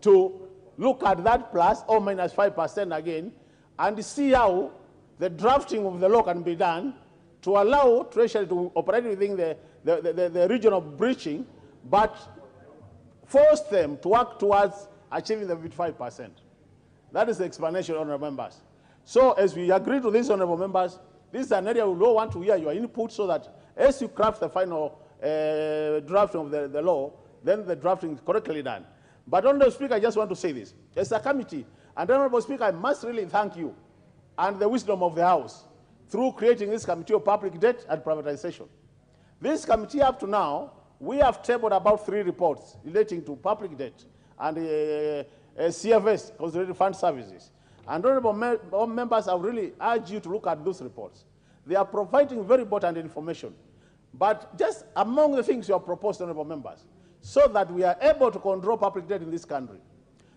to look at that plus or minus 5% again and see how the drafting of the law can be done to allow Treasury to operate within the region of breaching, but force them to work towards achieving the 55%. That is the explanation, honorable members. So as we agree to this, honorable members, this is an area we will want to hear your input so that as you craft the final drafting of the law, then the drafting is correctly done. But, Honorable Speaker, I just want to say this. As a committee, and Honorable Speaker, I must really thank you and the wisdom of the House through creating this Committee of Public Debt and Privatization. This committee up to now, we have tabled about 3 reports relating to public debt and CFS, Consolidated Fund Services. And honorable members, I really urge you to look at those reports. They are providing very important information. But just among the things you have proposed, honorable members, so that we are able to control public debt in this country,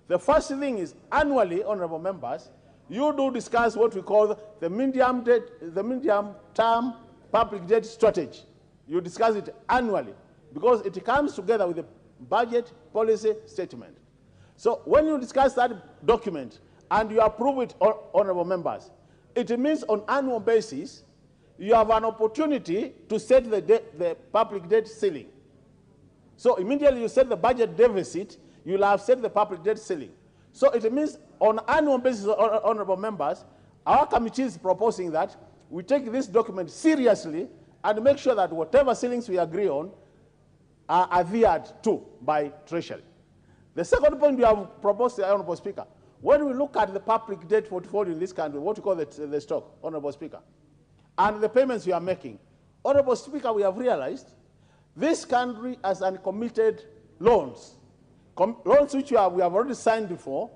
the first thing is annually, honorable members, you do discuss what we call the medium-term public debt strategy. You discuss it annually because it comes together with the budget policy statement. So when you discuss that document and you approve it, honorable members, it means on annual basis, you have an opportunity to set the public debt ceiling. So immediately you set the budget deficit, you'll have set the public debt ceiling. So it means on annual basis, honorable members, our committee is proposing that we take this document seriously and make sure that whatever ceilings we agree on are adhered to by Treasury. The second point we have proposed, Honorable Speaker, when we look at the public debt portfolio in this country, what we call the stock, Honorable Speaker, and the payments we are making, Honorable Speaker, we have realized this country has uncommitted loans, loans which we have already signed before,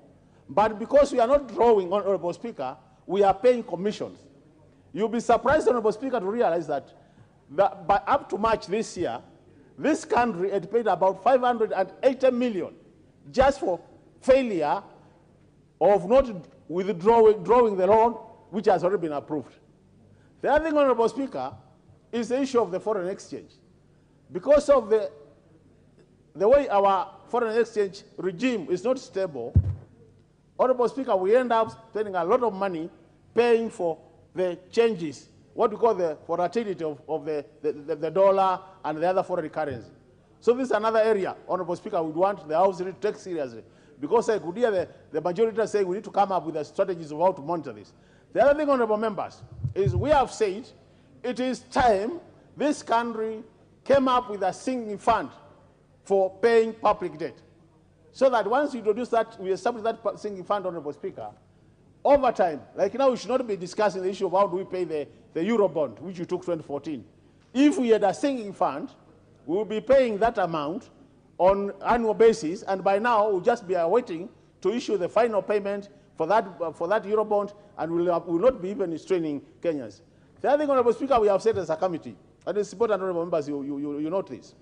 but because we are not drawing, Honorable Speaker, we are paying commissions. You'll be surprised, Honorable Speaker, to realize that by up to March this year, this country had paid about 580 million just for failure of not drawing the loan which has already been approved. The other thing, Honorable Speaker, is the issue of the foreign exchange. Because of the way our foreign exchange regime is not stable, Honorable Speaker, we end up spending a lot of money paying for the changes, what we call the volatility of the dollar and the other foreign currency. So this is another area, Honorable Speaker, we want the House to take seriously. Because I could hear the majority saying we need to come up with the strategies of how to monitor this. The other thing, Honorable Members, is we have said it is time this country came up with a sinking fund for paying public debt. So that once we introduce that, we establish that sinking fund, Honorable Speaker, over time, like now we should not be discussing the issue of how do we pay the Euro bond, which we took 2014. If we had a sinking fund, we will be paying that amount on annual basis, and by now we'll just be awaiting to issue the final payment for that Euro bond, and will not be even straining Kenyans. The other thing, Honorable Speaker, we have said as a committee, and it's important, Honorable Members, you note this.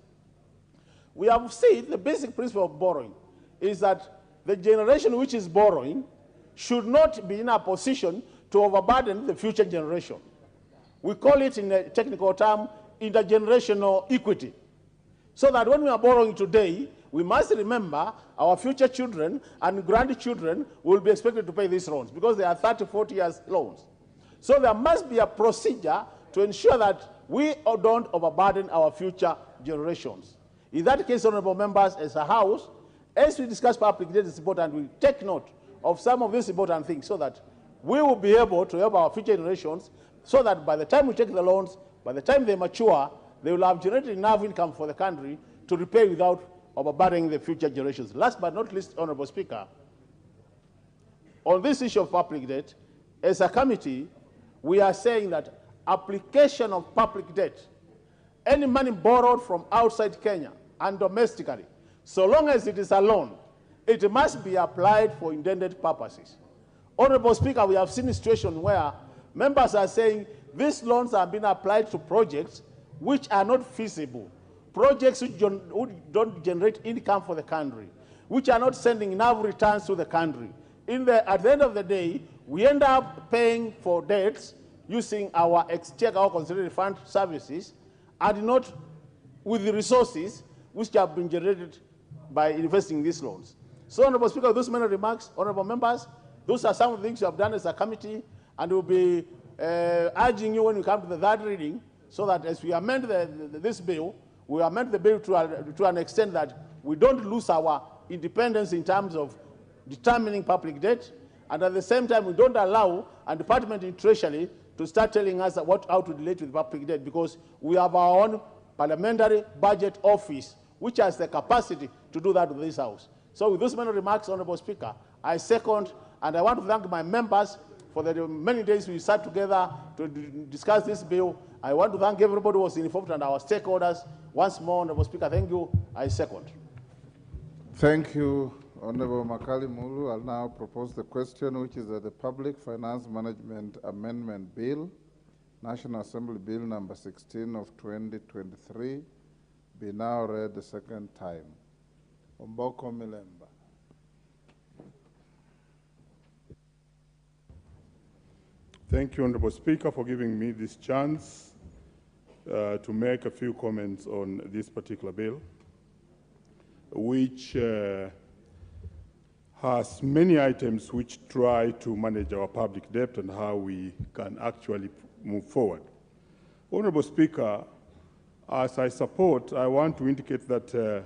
We have said the basic principle of borrowing is that the generation which is borrowing should not be in a position to overburden the future generation. We call it in a technical term intergenerational equity. So that when we are borrowing today, we must remember our future children and grandchildren will be expected to pay these loans because they are 30, 40 years loans. So there must be a procedure to ensure that we don't overburden our future generations. In that case, Honorable Members, as a House, as we discuss public debt, it's important we take note of some of these important things so that we will be able to help our future generations so that by the time we take the loans, by the time they mature, they will have generated enough income for the country to repay without overburdening the future generations. Last but not least, Honorable Speaker, on this issue of public debt, as a committee, we are saying that application of public debt, any money borrowed from outside Kenya and domestically, so long as it is a loan, it must be applied for intended purposes. Honorable Speaker, we have seen a situation where members are saying these loans are being applied to projects which are not feasible, projects which don't generate income for the country, which are not sending enough returns to the country. At the end of the day, we end up paying for debts using our exchequer, our considered fund services, and not with the resources which have been generated by investing in these loans. So, Honorable Speaker, with those many remarks, Honorable Members, those are some of the things you have done as a committee, and we'll be urging you when we come to the third reading, so that as we amend this bill, we amend the bill to an extent that we don't lose our independence in terms of determining public debt, and at the same time we don't allow a department in Treasury to start telling us how to relate with public debt, because we have our own parliamentary budget office, which has the capacity to do that with this House. So with those many remarks, Honorable Speaker, I second, and I want to thank my members for the many days we sat together to discuss this bill. I want to thank everybody who was involved and our stakeholders. Once more, Honorable Speaker, thank you. I second. Thank you, Honorable Makali Mulu. I'll now propose the question, which is that the Public Finance Management Amendment Bill, National Assembly Bill number 16 of 2023, be now read the second time. Omboko Milemba. Thank you, Honorable Speaker, for giving me this chance to make a few comments on this particular bill, which has many items which try to manage our public debt and how we can actually move forward. Honorable Speaker, as I support, I want to indicate that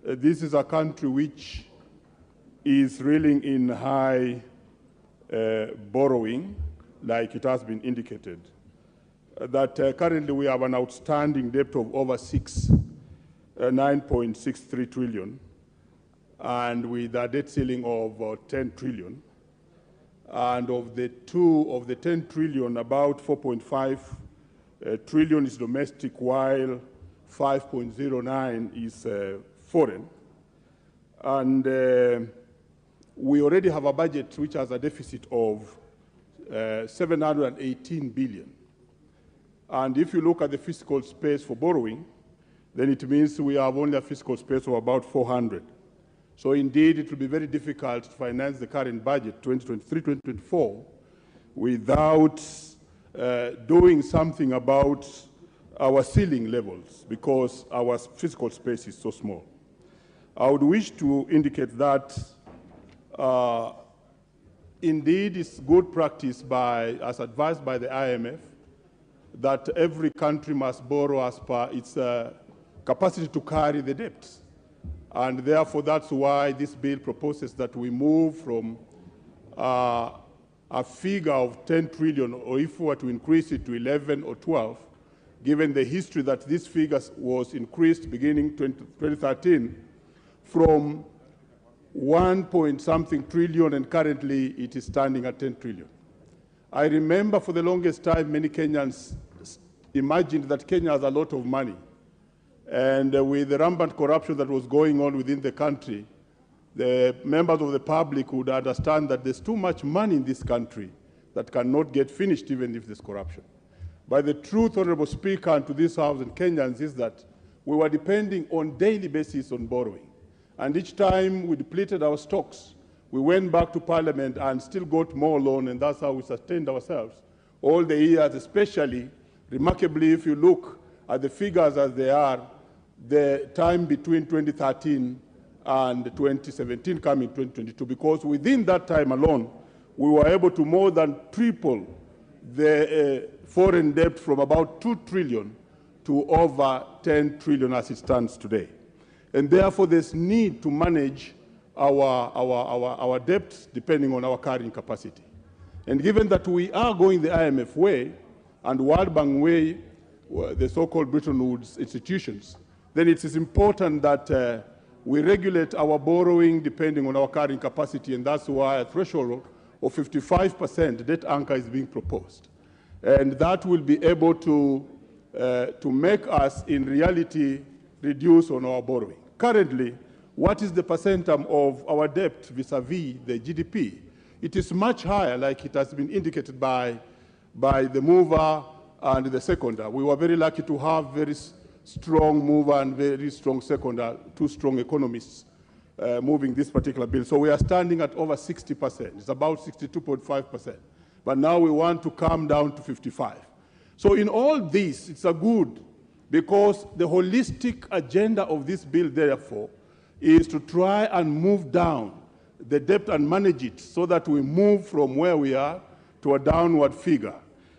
this is a country which is reeling in high borrowing, like it has been indicated, that currently we have an outstanding debt of over $6 9.63 trillion, and with a debt ceiling of 10 trillion. And of the 10 trillion, about 4.5 trillion is domestic, while 5.09 is foreign. And we already have a budget which has a deficit of 718 billion. And if you look at the fiscal space for borrowing, then it means we have only a fiscal space of about 400. So indeed, it will be very difficult to finance the current budget, 2023-2024, without doing something about our ceiling levels, because our fiscal space is so small. I would wish to indicate that indeed it's good practice as advised by the IMF, that every country must borrow as per its capacity to carry the debt. And therefore, that's why this bill proposes that we move from a figure of 10 trillion, or if we were to increase it to 11 or 12, given the history that this figure was increased beginning 2013 from 1-point-something trillion, and currently it is standing at 10 trillion. I remember for the longest time, many Kenyans imagined that Kenya has a lot of money. And with the rampant corruption that was going on within the country, the members of the public would understand that there's too much money in this country that cannot get finished even if there's corruption. But the truth, Honorable Speaker, and to this House and Kenyans, is that we were depending on daily basis on borrowing. And each time we depleted our stocks, we went back to Parliament and still got more loan, and that's how we sustained ourselves all the years, especially, remarkably, if you look at the figures as they are, the time between 2013 and 2017 coming 2022, because within that time alone, we were able to more than triple the foreign debt from about 2 trillion to over 10 trillion as it stands today. And therefore, there's need to manage our debt depending on our carrying capacity. And given that we are going the IMF way and World Bank way, the so-called Bretton Woods institutions, then it is important that we regulate our borrowing depending on our carrying capacity, and that's why a threshold of 55% debt anchor is being proposed. And that will be able to make us, in reality, reduce on our borrowing. Currently, what is the percentage of our debt vis-a-vis the GDP? It is much higher, like it has been indicated by the mover and the seconder. We were very lucky to have very strong mover and very strong seconder, two strong economists moving this particular bill. So we are standing at over 60%. It's about 62.5%. But now we want to come down to 55%. So in all this, it's a good, because the holistic agenda of this bill, therefore, is to try and move down the debt and manage it so that we move from where we are to a downward figure.